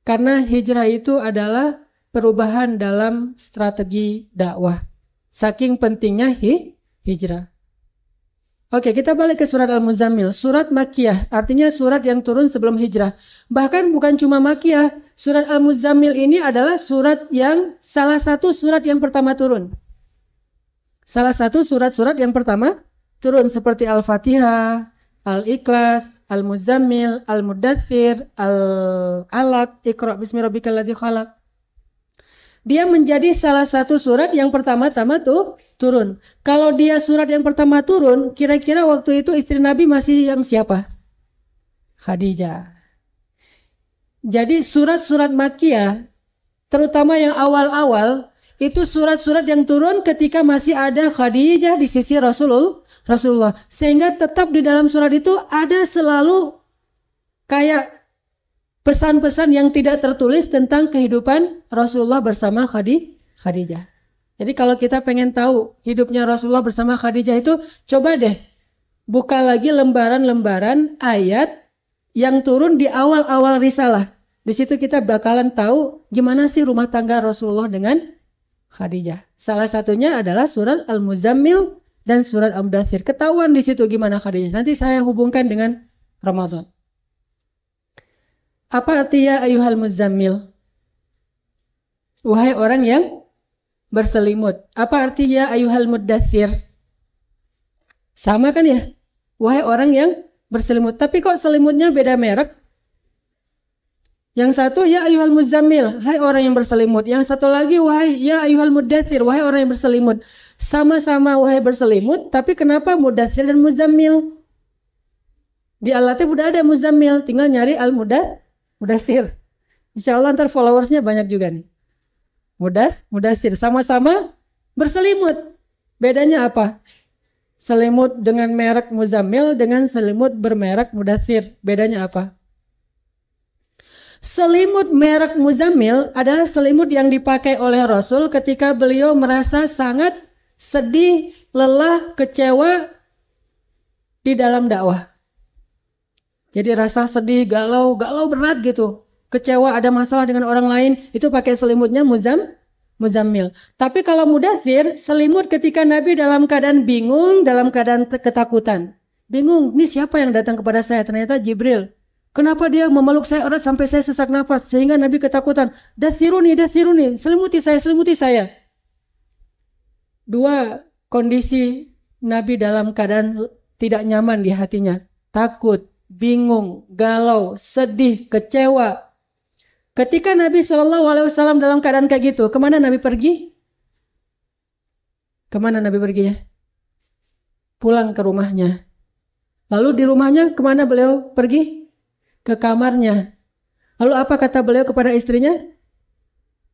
Karena hijrah itu adalah perubahan dalam strategi dakwah. Saking pentingnya hijrah. Oke, kita balik ke surat Al-Muzammil. Surat Makkiyah, artinya surat yang turun sebelum hijrah. Bahkan bukan cuma Makkiyah. Surat Al-Muzammil ini adalah surat yang salah satu surat yang pertama turun. Salah satu surat-surat yang pertama turun seperti Al-Fatihah, Al-Ikhlas, Al-Muzammil, Al-Mudaththir, Al-Alaq, Iqra' bismi rabbikal ladzi khalaq. Dia menjadi salah satu surat yang pertama-tama turun. Kalau dia surat yang pertama turun, kira-kira waktu itu istri Nabi masih yang siapa? Khadijah. Jadi surat-surat Makkiyah, terutama yang awal-awal, itu surat-surat yang turun ketika masih ada Khadijah di sisi Rasulullah. Sehingga tetap di dalam surat itu ada selalu kayak pesan-pesan yang tidak tertulis tentang kehidupan Rasulullah bersama Khadijah. Jadi kalau kita pengen tahu hidupnya Rasulullah bersama Khadijah itu, coba deh buka lagi lembaran-lembaran ayat yang turun di awal-awal risalah. Di situ kita bakalan tahu gimana sih rumah tangga Rasulullah dengan Khadijah. Salah satunya adalah surat Al-Muzammil dan surat Al-Mudaththir. Ketahuan di situ gimana Khadijah. Nanti saya hubungkan dengan Ramadan. Apa artinya ayuhal muzammil? Wahai orang yang berselimut. Apa artinya ayuhal mudaththir? Sama kan ya? Wahai orang yang berselimut. Tapi kok selimutnya beda merek? Yang satu ya ayuhal muzammil, hai orang yang berselimut. Yang satu lagi wahai ya ayuhal mudaththir, wahai orang yang berselimut. Sama-sama wahai berselimut, tapi kenapa mudaththir dan muzammil? Di Al-Latif udah ada muzammil, tinggal nyari al-mudaththir. Insyaallah ntar followersnya banyak juga nih. Mudaththir, sama-sama berselimut. Bedanya apa? Selimut dengan merek muzammil dengan selimut bermerek mudaththir. Bedanya apa? Selimut merek Muzammil adalah selimut yang dipakai oleh Rasul ketika beliau merasa sangat sedih, lelah, kecewa di dalam dakwah. Jadi rasa sedih, galau berat gitu. Kecewa, ada masalah dengan orang lain, itu pakai selimutnya Muzammil. Tapi kalau Mudaththir, selimut ketika Nabi dalam keadaan bingung, dalam keadaan ketakutan. Bingung, ini siapa yang datang kepada saya? Ternyata Jibril. Kenapa dia memeluk saya erat sampai saya sesak nafas sehingga Nabi ketakutan. Dathiruni, selimuti saya. Dua kondisi Nabi dalam keadaan tidak nyaman di hatinya. Takut, bingung, galau, sedih, kecewa. Ketika Nabi SAW dalam keadaan kayak gitu, kemana Nabi pergi? Kemana Nabi perginya? Pulang ke rumahnya. Lalu di rumahnya kemana beliau pergi? Ke kamarnya. Lalu apa kata beliau kepada istrinya?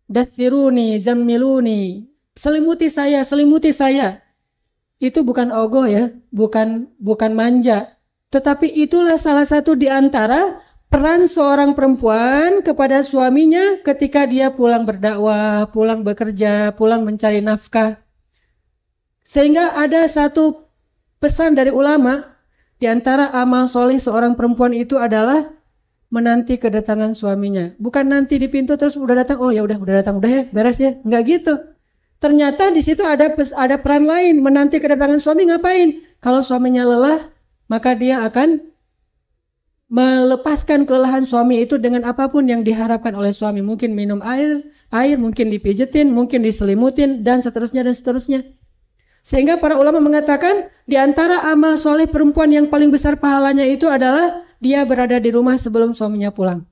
Dathiruni, zammiluni. Selimuti saya. Itu bukan ogoh ya, bukan manja. Tetapi itulah salah satu di antara peran seorang perempuan kepada suaminya ketika dia pulang berdakwah, pulang bekerja, pulang mencari nafkah. Sehingga ada satu pesan dari ulama, di antara amal soleh seorang perempuan itu adalah menanti kedatangan suaminya. Bukan nanti di pintu terus udah datang, oh ya udah datang, udah ya, beres ya. Enggak gitu. Ternyata di situ ada peran lain, menanti kedatangan suami ngapain? Kalau suaminya lelah, maka dia akan melepaskan kelelahan suami itu dengan apapun yang diharapkan oleh suami. Mungkin minum air, mungkin dipijetin, mungkin diselimutin, dan seterusnya dan seterusnya. Sehingga para ulama mengatakan di antara amal soleh perempuan yang paling besar pahalanya itu adalah dia berada di rumah sebelum suaminya pulang.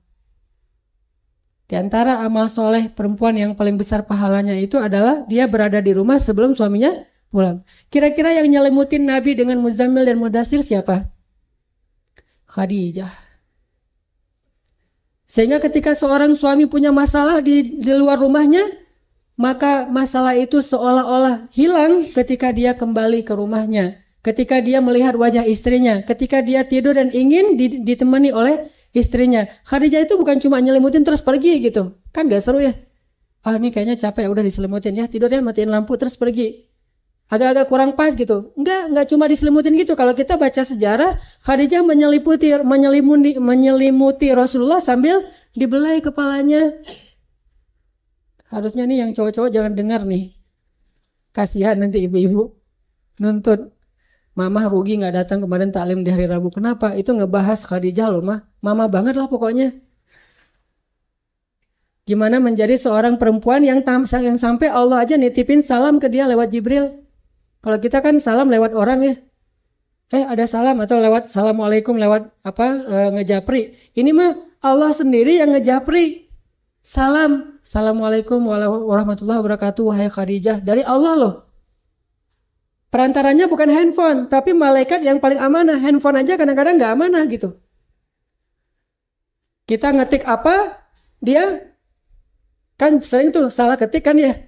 Di antara amal soleh perempuan yang paling besar pahalanya itu adalah dia berada di rumah sebelum suaminya pulang. Kira-kira yang nyelimutin Nabi dengan Muzammil dan Mudassir siapa? Khadijah. Sehingga ketika seorang suami punya masalah di luar rumahnya, maka masalah itu seolah-olah hilang ketika dia kembali ke rumahnya. Ketika dia melihat wajah istrinya, ketika dia tidur dan ingin ditemani oleh istrinya. Khadijah itu bukan cuma nyelimutin terus pergi gitu. Kan gak seru ya. Ah ini kayaknya capek, udah diselimutin ya, tidurnya matiin lampu terus pergi. Agak-agak kurang pas gitu. Enggak cuma diselimutin gitu. Kalau kita baca sejarah, Khadijah menyelimuti Rasulullah sambil dibelai kepalanya. Harusnya nih yang cowok-cowok jangan dengar nih. Kasihan nanti ibu-ibu nuntut. Mama rugi gak datang kemarin taklim di hari Rabu. Kenapa? Itu ngebahas Khadijah loh mah. Mama banget lah pokoknya. Gimana menjadi seorang perempuan yang sampai Allah aja nitipin salam ke dia lewat Jibril. Kalau kita kan salam lewat orang ya. Ada salam atau lewat assalamualaikum lewat ngejapri. Ini mah Allah sendiri yang ngejapri. Salam. Assalamualaikum warahmatullahi wabarakatuh. Wahai Khadijah. Dari Allah loh. Perantaranya bukan handphone, tapi malaikat yang paling amanah. Handphone aja kadang-kadang gak amanah gitu. Kita ngetik apa, dia kan sering tuh salah ketik kan ya.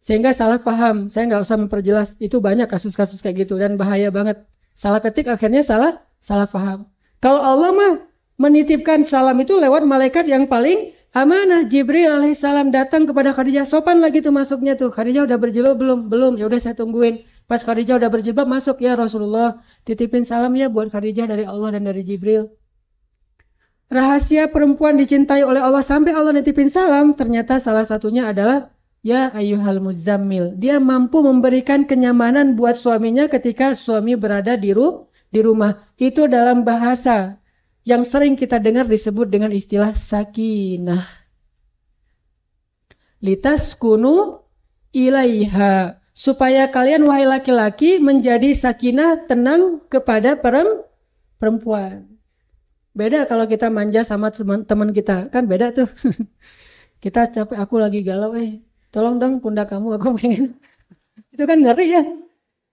Sehingga salah paham. Saya gak usah memperjelas, itu banyak kasus-kasus kayak gitu dan bahaya banget. Salah ketik akhirnya salah paham. Kalau Allah mah menitipkan salam itu lewat malaikat yang paling amanah. Jibril alaihissalam datang kepada Khadijah, sopan lagi tuh masuknya tuh. Khadijah udah berjilbab belum? Ya udah saya tungguin. Pas Khadijah udah berjilbab masuk, ya Rasulullah titipin salam ya buat Khadijah dari Allah dan dari Jibril. Rahasia perempuan dicintai oleh Allah sampai Allah nitipin salam, ternyata salah satunya adalah ya ayyuhal muzammil. Dia mampu memberikan kenyamanan buat suaminya ketika suami berada di rumah. Itu dalam bahasa yang sering kita dengar disebut dengan istilah sakinah. Litaskunu ilaiha. Supaya kalian wahai laki-laki menjadi sakinah, tenang kepada perempuan. Beda kalau kita manja sama teman-teman kita, kan beda tuh. Kita capek, aku lagi galau, tolong dong pundak kamu, aku pengen. Itu kan ngeri ya.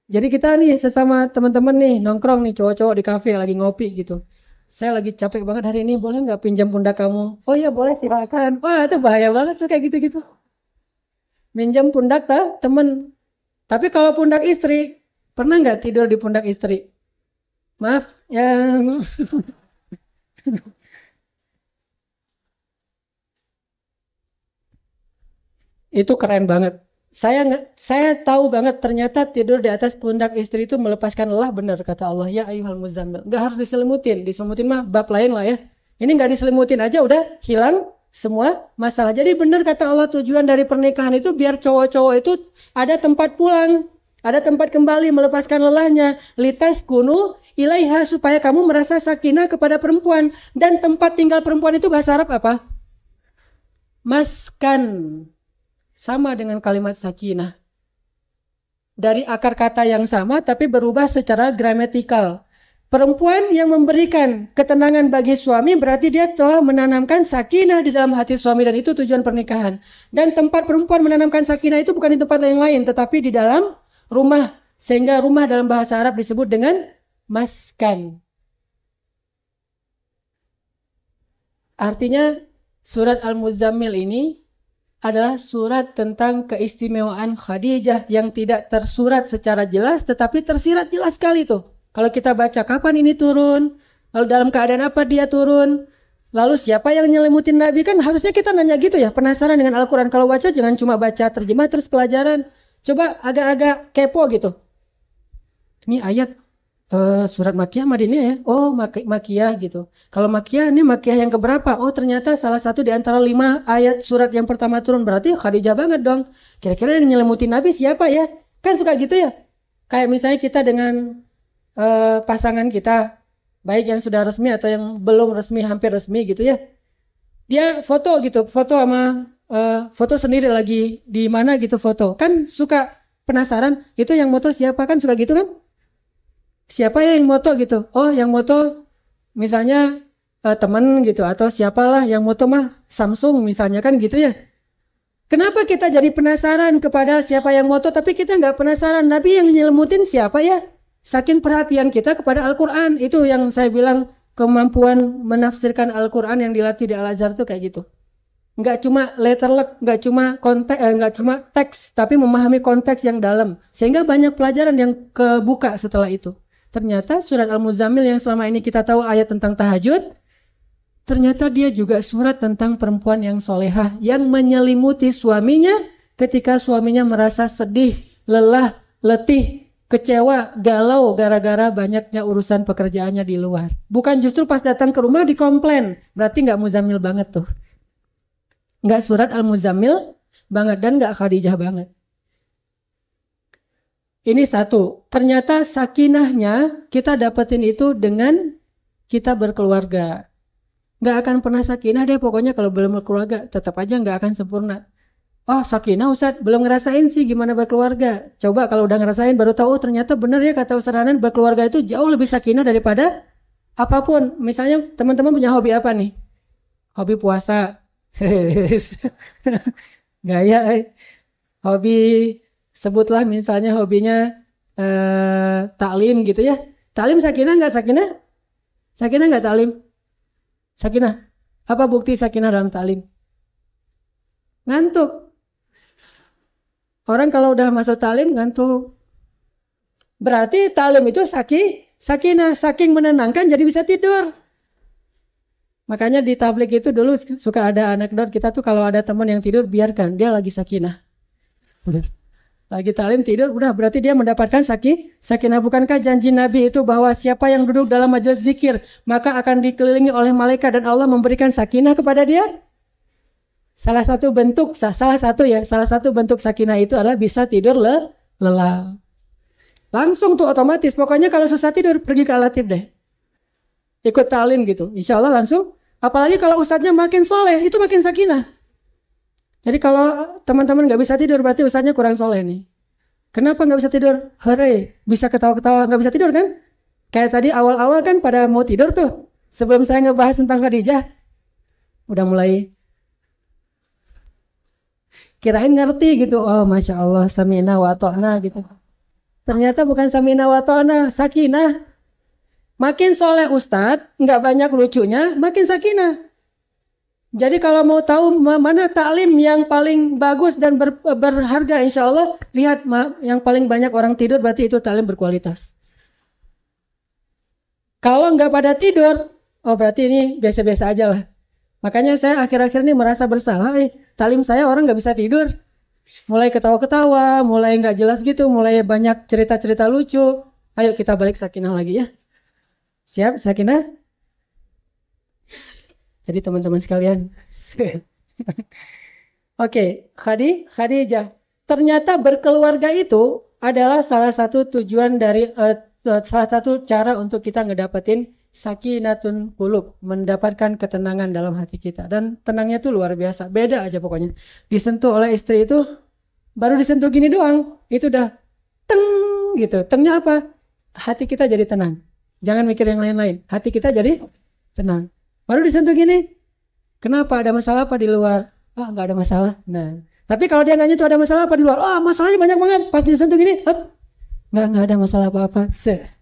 Jadi kita nih sesama teman-teman nih nongkrong nih cowok-cowok di kafe lagi ngopi gitu. Saya lagi capek banget hari ini, boleh nggak pinjam pundak kamu? Oh iya boleh silakan. Wah itu bahaya banget tuh kayak gitu-gitu. Minjam pundak temen. Tapi kalau pundak istri, pernah nggak tidur di pundak istri? Maaf, ya. Itu keren banget. Saya tahu banget ternyata tidur di atas pundak istri itu melepaskan lelah, benar kata Allah. Ya ayyuhal muzammil. Nggak harus diselimutin. Diselimutin mah bab lain lah ya. Ini nggak diselimutin aja udah hilang semua masalah. Jadi benar kata Allah, tujuan dari pernikahan itu biar cowok-cowok itu ada tempat pulang, ada tempat kembali melepaskan lelahnya. Litaskunu ilaiha, supaya kamu merasa sakinah kepada perempuan. Dan tempat tinggal perempuan itu bahasa Arab apa? Maskan. Sama dengan kalimat sakinah. Dari akar kata yang sama tapi berubah secara gramatikal. Perempuan yang memberikan ketenangan bagi suami berarti dia telah menanamkan sakinah di dalam hati suami, dan itu tujuan pernikahan. Dan tempat perempuan menanamkan sakinah itu bukan di tempat yang lain tetapi di dalam rumah. Sehingga rumah dalam bahasa Arab disebut dengan maskan. Artinya surat Al-Muzammil ini adalah surat tentang keistimewaan Khadijah yang tidak tersurat secara jelas tetapi tersirat jelas sekali tuh. Kalau kita baca kapan ini turun, lalu dalam keadaan apa dia turun, Lalu siapa yang nyelimutin Nabi? Kan harusnya kita nanya gitu ya, penasaran dengan Al-Quran. Kalau baca jangan cuma baca terjemah terus pelajaran. Coba agak-agak kepo gitu. Ini ayat surat Makkiyah Madinah ya. Oh, Makkiyah gitu. Kalau Makkiyah ini Makkiyah yang keberapa? Oh, ternyata salah satu di antara 5 ayat surat yang pertama turun. Berarti Khadijah banget dong. Kira-kira yang nyelimutin Nabi siapa ya? Kan suka gitu ya. Kayak misalnya kita dengan pasangan kita, baik yang sudah resmi atau yang belum resmi, hampir resmi gitu ya. Dia foto gitu, foto sama foto sendiri lagi di mana gitu foto. Kan suka penasaran, itu yang moto siapa, kan suka gitu kan? Siapa yang moto gitu? Oh, yang moto misalnya teman gitu, atau siapalah yang moto mah Samsung misalnya, kan gitu ya. Kenapa kita jadi penasaran kepada siapa yang moto, tapi kita nggak penasaran Nabi yang nyelemutin siapa ya? Saking perhatian kita kepada Al-Quran. Itu yang saya bilang kemampuan menafsirkan Al-Quran yang dilatih di Al-Azhar tuh kayak gitu. Nggak cuma letterlek, nggak cuma konteks, nggak cuma teks, tapi memahami konteks yang dalam. Sehingga banyak pelajaran yang kebuka setelah itu. Ternyata surat Al-Muzammil yang selama ini kita tahu ayat tentang tahajud, ternyata dia juga surat tentang perempuan yang solehah, yang menyelimuti suaminya ketika suaminya merasa sedih, lelah, letih, kecewa, galau gara-gara banyaknya urusan pekerjaannya di luar. Bukan justru pas datang ke rumah dikomplain. Berarti nggak Muzammil banget tuh. Nggak surat Al-Muzammil banget dan nggak Khadijah banget. Ini satu. Ternyata sakinahnya kita dapetin itu dengan kita berkeluarga. Nggak akan pernah sakinah deh pokoknya kalau belum berkeluarga. Tetap aja nggak akan sempurna. Oh, sakinah Ustaz, belum ngerasain sih gimana berkeluarga. Coba kalau udah ngerasain baru tahu, oh, ternyata benar ya kata Ustaz Hanan, berkeluarga itu jauh lebih sakinah daripada apapun. Misalnya teman-teman punya hobi apa nih? Hobi puasa. Gaya. Hobi, sebutlah misalnya hobinya taklim gitu ya. Taklim sakinah nggak sakinah? Sakinah nggak taklim? Sakinah. Apa bukti sakinah dalam taklim? Ngantuk. Orang kalau udah masuk talim ngantuk. Berarti talim itu sakinah, saking menenangkan jadi bisa tidur. Makanya di tablik itu dulu suka ada anekdot, kita tuh kalau ada teman yang tidur biarkan, dia lagi sakinah. Lagi talim tidur, udah berarti dia mendapatkan sakinah. Bukankah janji Nabi itu bahwa siapa yang duduk dalam majelis zikir maka akan dikelilingi oleh malaikat dan Allah memberikan sakinah kepada dia? Salah satu bentuk sakinah itu adalah bisa tidur lelah. Langsung tuh otomatis. Pokoknya kalau susah tidur pergi ke Al-Latif deh. Ikut talim gitu. Insya Allah langsung. Apalagi kalau ustadznya makin soleh, itu makin sakinah. Jadi kalau teman-teman nggak bisa tidur berarti ustadznya kurang soleh nih. Kenapa nggak bisa tidur? Hore, bisa ketawa-ketawa nggak bisa tidur kan? Kayak tadi awal-awal kan pada mau tidur tuh. Sebelum saya ngebahas tentang Khadijah, udah mulai kirain ngerti gitu. Oh, Masya Allah, samina wa ta'na gitu. Ternyata bukan samina wa ta'na, sakinah. Makin soleh ustadz, nggak banyak lucunya, makin sakinah. Jadi kalau mau tahu mana taklim yang paling bagus dan berharga, insya Allah, lihat yang paling banyak orang tidur, berarti itu taklim berkualitas. Kalau nggak pada tidur, oh berarti ini biasa-biasa aja lah. Makanya saya akhir-akhir ini merasa bersalah, talim saya orang nggak bisa tidur. Mulai ketawa-ketawa, mulai nggak jelas gitu, mulai banyak cerita-cerita lucu. Ayo kita balik sakinah lagi ya. Siap sakinah? Jadi teman-teman sekalian. Oke, Khadijah. Ternyata berkeluarga itu adalah salah satu tujuan dari, salah satu cara untuk kita ngedapetin sakinatun qulub, mendapatkan ketenangan dalam hati kita. Dan tenangnya tuh luar biasa, beda aja pokoknya. Disentuh oleh istri itu, baru disentuh gini doang, itu udah teng gitu. Tengnya apa? Hati kita jadi tenang. Jangan mikir yang lain-lain, hati kita jadi tenang. Baru disentuh gini, kenapa? Ada masalah apa di luar? Ah, nggak ada masalah. Nah, tapi kalau dia nggak nyentuh ada masalah apa di luar? Oh, masalahnya banyak banget. Pas disentuh gini, nggak ada masalah apa-apa.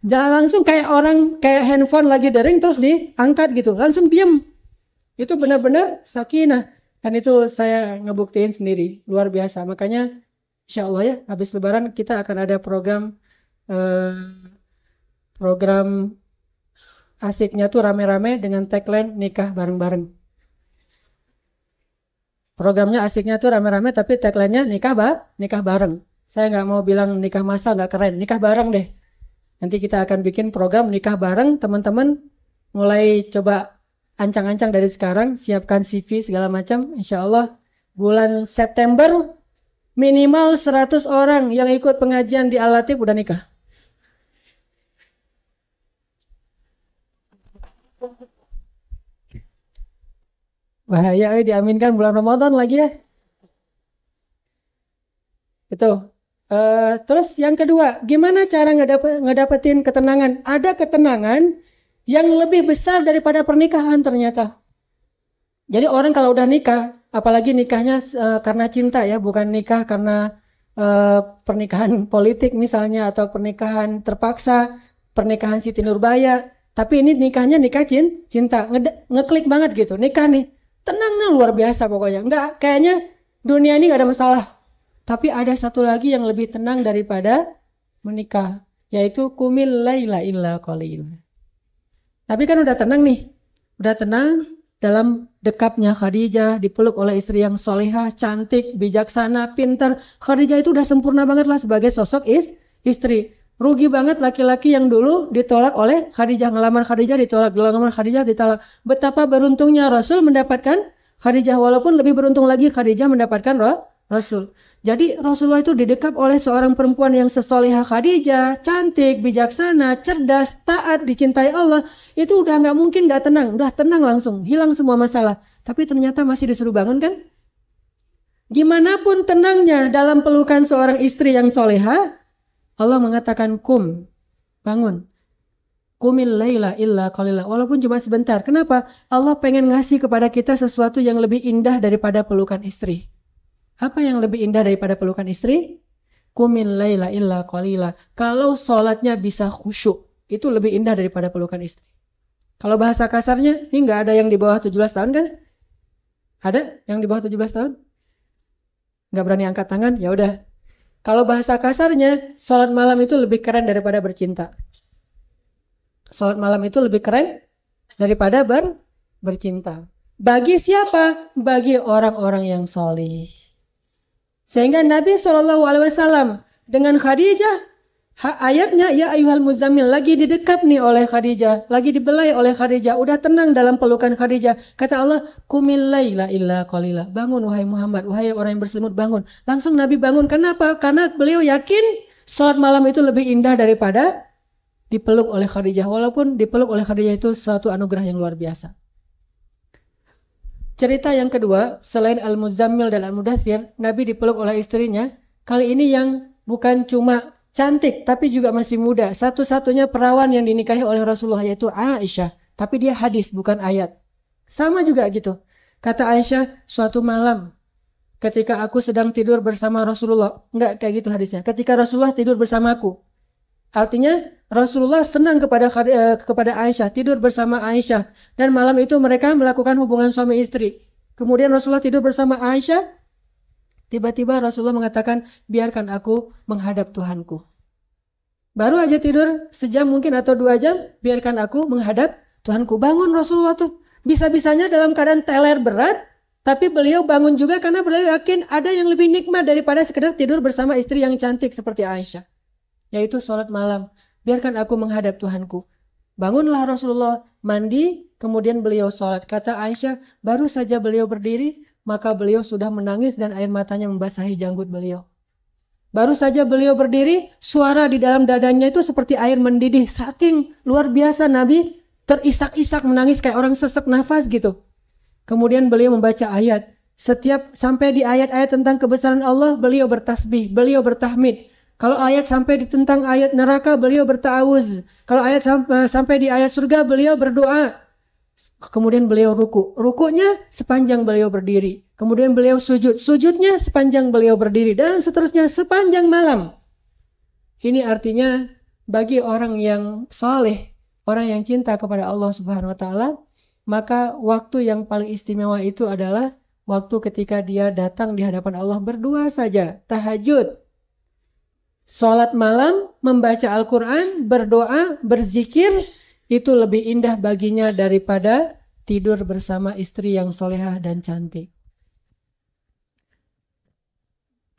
Jangan langsung kayak orang, kayak handphone lagi dering terus diangkat gitu, langsung diam. Itu benar-benar sakinah. Dan itu saya ngebuktiin sendiri, luar biasa. Makanya insya Allah ya, habis Lebaran kita akan ada program asiknya tuh rame-rame dengan tagline nikah bareng-bareng. Programnya asiknya tuh rame-rame tapi tagline-nya nikah bareng. Saya nggak mau bilang nikah masal, nggak keren, nikah bareng deh. Nanti kita akan bikin program nikah bareng, teman-teman mulai coba ancang-ancang dari sekarang, siapkan CV segala macam. Insya Allah bulan September minimal 100 orang yang ikut pengajian di Al-Latif udah nikah. Bahaya diaminkan bulan Ramadan lagi ya. Itu. Terus yang kedua, gimana cara ngedapetin ketenangan? Ada ketenangan yang lebih besar daripada pernikahan ternyata. Jadi orang kalau udah nikah, apalagi nikahnya karena cinta ya, bukan nikah karena pernikahan politik misalnya atau pernikahan terpaksa, pernikahan Siti Nurbaya. Tapi ini nikahnya nikah cinta, ngeklik banget gitu. Nikah nih, tenangnya luar biasa pokoknya. Enggak, kayaknya dunia ini gak ada masalah. Tapi ada satu lagi yang lebih tenang daripada menikah, yaitu kumil laila illa qalila. Tapi kan udah tenang nih, udah tenang dalam dekapnya Khadijah, dipeluk oleh istri yang solehah, cantik, bijaksana, pintar. Khadijah itu udah sempurna banget lah sebagai sosok istri. Rugi banget laki-laki yang dulu ditolak oleh Khadijah, ngelamar Khadijah ditolak, ngelamar Khadijah ditolak. Betapa beruntungnya Rasul mendapatkan Khadijah, walaupun lebih beruntung lagi Khadijah mendapatkan Rasul. Jadi Rasulullah itu didekap oleh seorang perempuan yang sesolehah Khadijah, cantik, bijaksana, cerdas, taat, dicintai Allah. Itu udah nggak mungkin nggak tenang, udah tenang langsung, hilang semua masalah. Tapi ternyata masih disuruh bangun kan? Gimana pun tenangnya dalam pelukan seorang istri yang solehah, Allah mengatakan kum, bangun. Kumil laila illa qalila, walaupun cuma sebentar. Kenapa? Allah pengen ngasih kepada kita sesuatu yang lebih indah daripada pelukan istri. Apa yang lebih indah daripada pelukan istri? Qumil laila illa qalila. Kalau sholatnya bisa khusyuk, itu lebih indah daripada pelukan istri. Kalau bahasa kasarnya, ini nggak ada yang di bawah 17 tahun kan? Ada yang di bawah 17 tahun? Nggak berani angkat tangan? Ya udah. Kalau bahasa kasarnya, sholat malam itu lebih keren daripada bercinta. Sholat malam itu lebih keren daripada bercinta. Bagi siapa? Bagi orang-orang yang solih. Sehingga Nabi SAW dengan Khadijah, ayatnya ya ayyuhal muzammil, lagi didekap nih oleh Khadijah, lagi dibelai oleh Khadijah, udah tenang dalam pelukan Khadijah. Kata Allah, qumil laila illa qalila. Bangun wahai Muhammad, wahai orang yang berselimut, bangun. Langsung Nabi bangun. Kenapa? Karena beliau yakin sholat malam itu lebih indah daripada dipeluk oleh Khadijah. Walaupun dipeluk oleh Khadijah itu suatu anugerah yang luar biasa. Cerita yang kedua, selain Al-Muzammil dan Al-Mudaththir, Nabi dipeluk oleh istrinya. Kali ini yang bukan cuma cantik, tapi juga masih muda. Satu-satunya perawan yang dinikahi oleh Rasulullah yaitu Aisyah. Tapi dia hadis, bukan ayat. Sama juga gitu. Kata Aisyah, suatu malam ketika aku sedang tidur bersama Rasulullah. Enggak kayak gitu hadisnya. Ketika Rasulullah tidur bersamaku. Artinya Rasulullah senang kepada Aisyah, tidur bersama Aisyah. Dan malam itu mereka melakukan hubungan suami istri. Kemudian Rasulullah tidur bersama Aisyah. Tiba-tiba Rasulullah mengatakan, biarkan aku menghadap Tuhanku. Baru aja tidur sejam mungkin atau 2 jam, biarkan aku menghadap Tuhanku. Bangun Rasulullah tuh. Bisa-bisanya dalam keadaan teler berat, tapi beliau bangun juga karena beliau yakin ada yang lebih nikmat daripada sekedar tidur bersama istri yang cantik seperti Aisyah. Yaitu sholat malam. Biarkan aku menghadap Tuhanku. Bangunlah Rasulullah, mandi, kemudian beliau sholat. Kata Aisyah, baru saja beliau berdiri, maka beliau sudah menangis dan air matanya membasahi janggut beliau. Baru saja beliau berdiri, suara di dalam dadanya itu seperti air mendidih. Saking luar biasa Nabi terisak-isak menangis kayak orang sesek nafas gitu. Kemudian beliau membaca ayat. Setiap sampai di ayat-ayat tentang kebesaran Allah, beliau bertasbih, beliau bertahmid. Kalau ayat sampai tentang ayat neraka, beliau berta'awuz. Kalau ayat sampai di ayat surga, beliau berdoa. Kemudian beliau ruku. Rukunya sepanjang beliau berdiri. Kemudian beliau sujud. Sujudnya sepanjang beliau berdiri. Dan seterusnya sepanjang malam. Ini artinya bagi orang yang soleh, orang yang cinta kepada Allah Subhanahu Wa Taala, maka waktu yang paling istimewa itu adalah waktu ketika dia datang di hadapan Allah berdua saja. Tahajud. Sholat malam, membaca Al-Quran, berdoa, berzikir, itu lebih indah baginya daripada tidur bersama istri yang solehah dan cantik.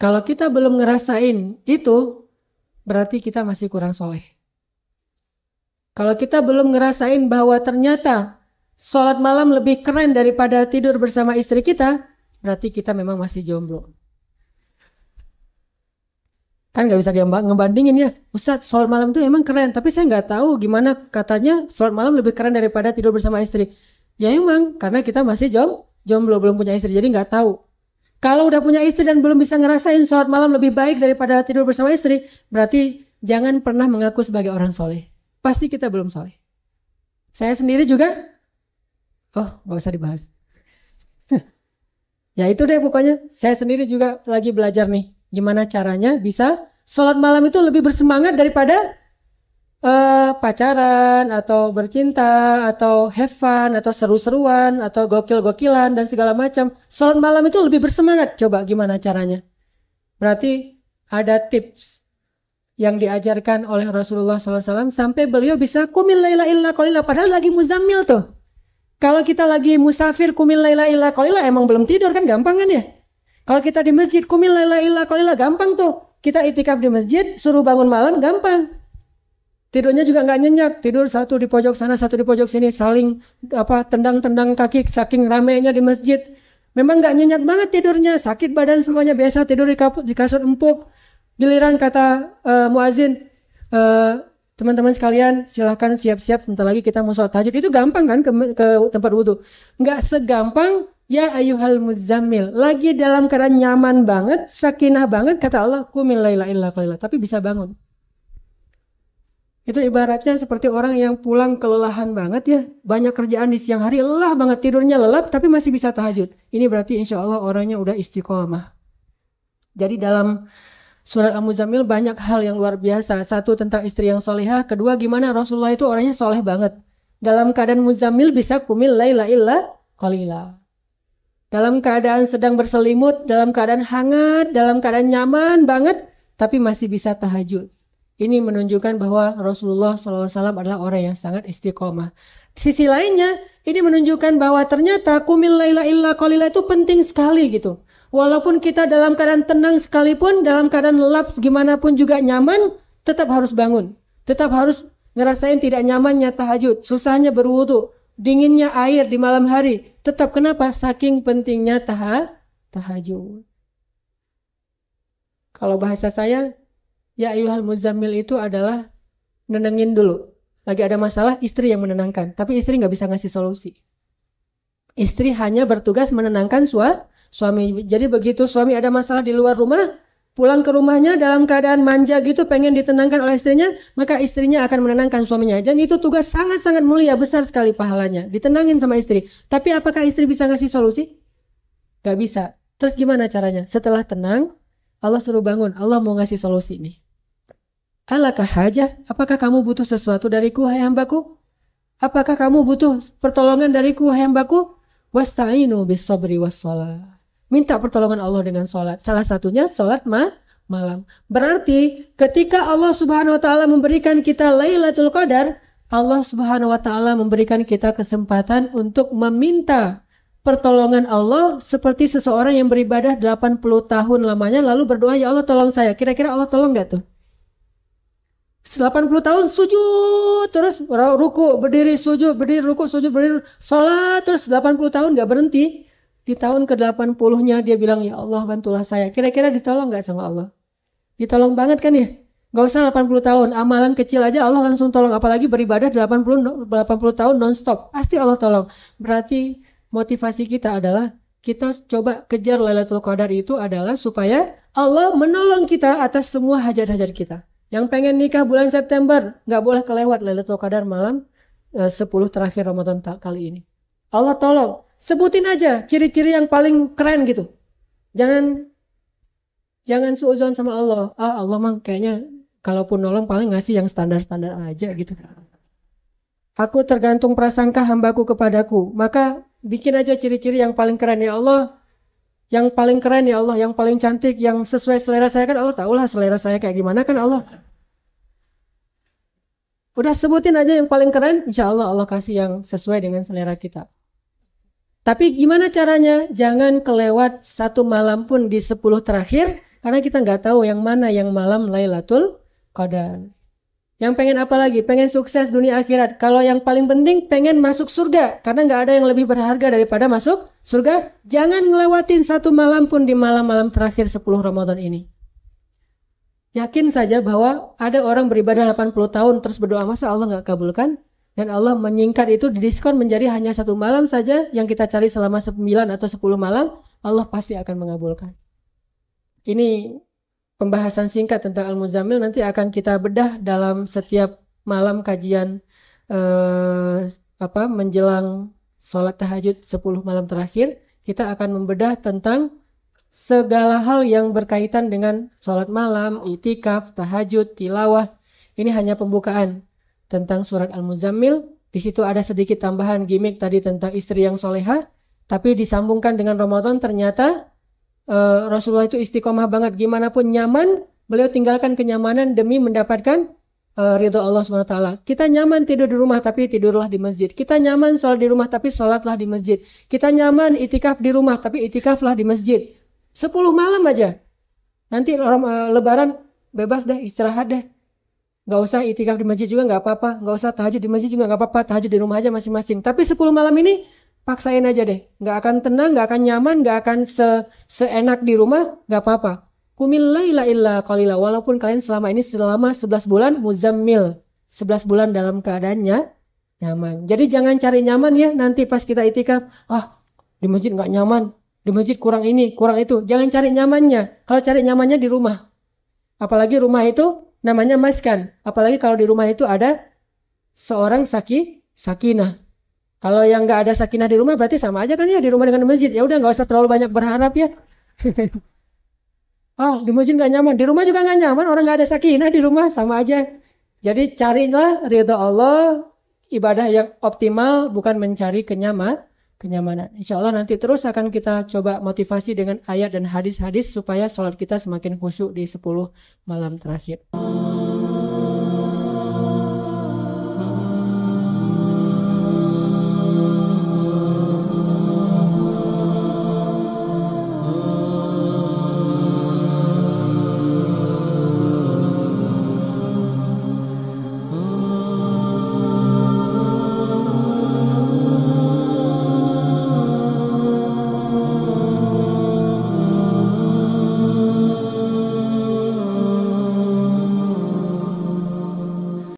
Kalau kita belum ngerasain itu, berarti kita masih kurang soleh. Kalau kita belum ngerasain bahwa ternyata sholat malam lebih keren daripada tidur bersama istri kita, berarti kita memang masih jomblo. Kan gak bisa ngebandingin ya, Ustadz sholat malam itu emang keren, tapi saya nggak tahu gimana katanya sholat malam lebih keren daripada tidur bersama istri. Ya emang, karena kita masih jomblo, belum punya istri, jadi nggak tahu. Kalau udah punya istri dan belum bisa ngerasain sholat malam lebih baik daripada tidur bersama istri, berarti jangan pernah mengaku sebagai orang soleh. Pasti kita belum soleh. Saya sendiri juga, gak usah dibahas. Ya itu deh pokoknya, saya sendiri juga lagi belajar nih. Gimana caranya bisa sholat malam itu lebih bersemangat daripada pacaran atau bercinta atau have fun atau seru-seruan atau gokil-gokilan dan segala macam. Sholat malam itu lebih bersemangat. Coba gimana caranya? Berarti ada tips yang diajarkan oleh Rasulullah SAW sampai beliau bisa qumil laila illa qalila, padahal lagi muzammil tuh. Kalau kita lagi musafir qumil laila illa qalila emang belum tidur kan, gampang kan ya? Kalau kita di masjid qumil laila illa qalila gampang tuh. Kita itikaf di masjid suruh bangun malam gampang. Tidurnya juga nggak nyenyak, tidur satu di pojok sana, satu di pojok sini, saling tendang-tendang kaki saking ramainya di masjid. Memang nggak nyenyak banget tidurnya, sakit badan semuanya, biasa tidur di kasur empuk. Giliran kata muazin, teman-teman sekalian silahkan siap-siap, bentar lagi kita mau sholat tahajud. Itu gampang kan ke tempat wudhu. Nggak segampang ya ayyuhal muzammil. Lagi dalam keadaan nyaman banget, sakinah banget, kata Allah qumil laila illa qalila, tapi bisa bangun. Itu ibaratnya seperti orang yang pulang kelelahan banget ya, banyak kerjaan di siang hari, lelah banget, tidurnya lelap tapi masih bisa tahajud. Ini berarti insya Allah orangnya udah istiqomah. Jadi dalam surat Al-Muzammil banyak hal yang luar biasa. Satu tentang istri yang solehah, kedua gimana Rasulullah itu orangnya soleh banget. Dalam keadaan muzammil bisa qumil laila illa qalila. Dalam keadaan sedang berselimut, dalam keadaan hangat, dalam keadaan nyaman banget, tapi masih bisa tahajud. Ini menunjukkan bahwa Rasulullah SAW adalah orang yang sangat istiqomah. Sisi lainnya, ini menunjukkan bahwa ternyata qumil laila illa qalila itu penting sekali gitu. Walaupun kita dalam keadaan tenang sekalipun, dalam keadaan lelap gimana pun juga nyaman, tetap harus bangun. Tetap harus ngerasain tidak nyamannya tahajud, susahnya berwudu, dinginnya air di malam hari. Tetap kenapa? Saking pentingnya tahajud. Kalau bahasa saya, ya ayyuhal muzammil itu adalah nenengin dulu. Lagi ada masalah, istri yang menenangkan. Tapi istri nggak bisa ngasih solusi. Istri hanya bertugas menenangkan suami. Jadi begitu suami ada masalah di luar rumah, pulang ke rumahnya dalam keadaan manja gitu, pengen ditenangkan oleh istrinya, maka istrinya akan menenangkan suaminya. Dan itu tugas sangat-sangat mulia, besar sekali pahalanya. Ditenangin sama istri. Tapi apakah istri bisa ngasih solusi? Gak bisa. Terus gimana caranya? Setelah tenang, Allah suruh bangun. Allah mau ngasih solusi nih. Alakah hajah? Apakah kamu butuh sesuatu dariku, hai hambaku? Apakah kamu butuh pertolongan dariku, hai hambaku? Wasta'inu bis sabri was shalah. Minta pertolongan Allah dengan sholat. Salah satunya sholat malam. Berarti ketika Allah Subhanahu wa taala memberikan kita Lailatul Qadar, Allah Subhanahu wa taala memberikan kita kesempatan untuk meminta pertolongan Allah seperti seseorang yang beribadah 80 tahun lamanya lalu berdoa, ya Allah tolong saya. Kira-kira Allah tolong gak tuh? 80 tahun sujud terus ruku, berdiri, sujud, berdiri, ruku, sujud, berdiri, sholat terus 80 tahun gak berhenti. Di tahun ke-80-nya dia bilang, ya Allah bantulah saya. Kira-kira ditolong gak sama Allah? Ditolong banget kan ya? Gak usah 80 tahun, amalan kecil aja Allah langsung tolong. Apalagi beribadah 80 tahun non-stop, pasti Allah tolong. Berarti motivasi kita adalah kita coba kejar Lailatul Qadar itu adalah supaya Allah menolong kita atas semua hajat-hajat kita. Yang pengen nikah bulan September, gak boleh kelewat Lailatul Qadar malam 10 terakhir Ramadan kali ini. Allah tolong, sebutin aja ciri-ciri yang paling keren gitu. Jangan suudzon sama Allah. Allah mah kayaknya kalaupun nolong paling ngasih yang standar-standar aja gitu. Aku tergantung prasangka hambaku kepadaku. Maka bikin aja ciri-ciri yang paling keren ya Allah. Yang paling keren ya Allah, yang paling cantik, yang sesuai selera saya kan Allah tahulah selera saya kayak gimana kan Allah. Udah sebutin aja yang paling keren, insya Allah Allah kasih yang sesuai dengan selera kita. Tapi gimana caranya? Jangan kelewat satu malam pun di 10 terakhir, karena kita nggak tahu yang mana yang malam Lailatul Qadar. Yang pengen apa lagi? Pengen sukses dunia akhirat. Kalau yang paling penting pengen masuk surga, karena nggak ada yang lebih berharga daripada masuk surga. Jangan ngelewatin satu malam pun di malam-malam terakhir 10 Ramadan ini. Yakin saja bahwa ada orang beribadah 80 tahun terus berdoa, masa Allah nggak kabulkan? Dan Allah menyingkat itu, didiskon menjadi hanya satu malam saja yang kita cari selama 9 atau 10 malam, Allah pasti akan mengabulkan. Ini pembahasan singkat tentang Al-Muzammil, nanti akan kita bedah dalam setiap malam kajian menjelang sholat tahajud 10 malam terakhir. Kita akan membedah tentang segala hal yang berkaitan dengan sholat malam, itikaf, tahajud, tilawah. Ini hanya pembukaan tentang surat Al-Muzammil. Di situ ada sedikit tambahan gimmick tadi tentang istri yang soleha, tapi disambungkan dengan Ramadan. Ternyata Rasulullah itu istiqomah banget, gimana pun nyaman, beliau tinggalkan kenyamanan demi mendapatkan ridho Allah SWT. Kita nyaman tidur di rumah, tapi tidurlah di masjid. Kita nyaman sholat di rumah, tapi sholatlah di masjid. Kita nyaman itikaf di rumah, tapi itikaflah di masjid. 10 malam aja. Nanti lebaran bebas deh, istirahat deh. Gak usah itikaf di masjid juga gak apa-apa. Gak usah tahajud di masjid juga gak apa-apa. Tahajud di rumah aja masing-masing. Tapi 10 malam ini paksain aja deh. Gak akan tenang, gak akan nyaman, gak akan seenak di rumah, gak apa-apa. Qumil laila illa qalila. Walaupun kalian selama 11 bulan muzammil. 11 bulan dalam keadaannya nyaman. Jadi jangan cari nyaman ya. Nanti pas kita itikaf, di masjid gak nyaman. Di masjid kurang ini, kurang itu. Jangan cari nyamannya. Kalau cari nyamannya di rumah. Apalagi rumah itu namanya maskan. Apalagi kalau di rumah itu ada seorang sakinah. Kalau yang nggak ada sakinah di rumah berarti sama aja kan ya di rumah dengan di masjid. Ya udah nggak usah terlalu banyak berharap ya. Di masjid nggak nyaman, di rumah juga nggak nyaman. Orang nggak ada sakinah di rumah sama aja. Jadi carilah ridha Allah, ibadah yang optimal, bukan mencari kenyamanan. Insya Allah nanti terus akan kita coba motivasi dengan ayat dan hadis-hadis supaya sholat kita semakin khusyuk di 10 malam terakhir.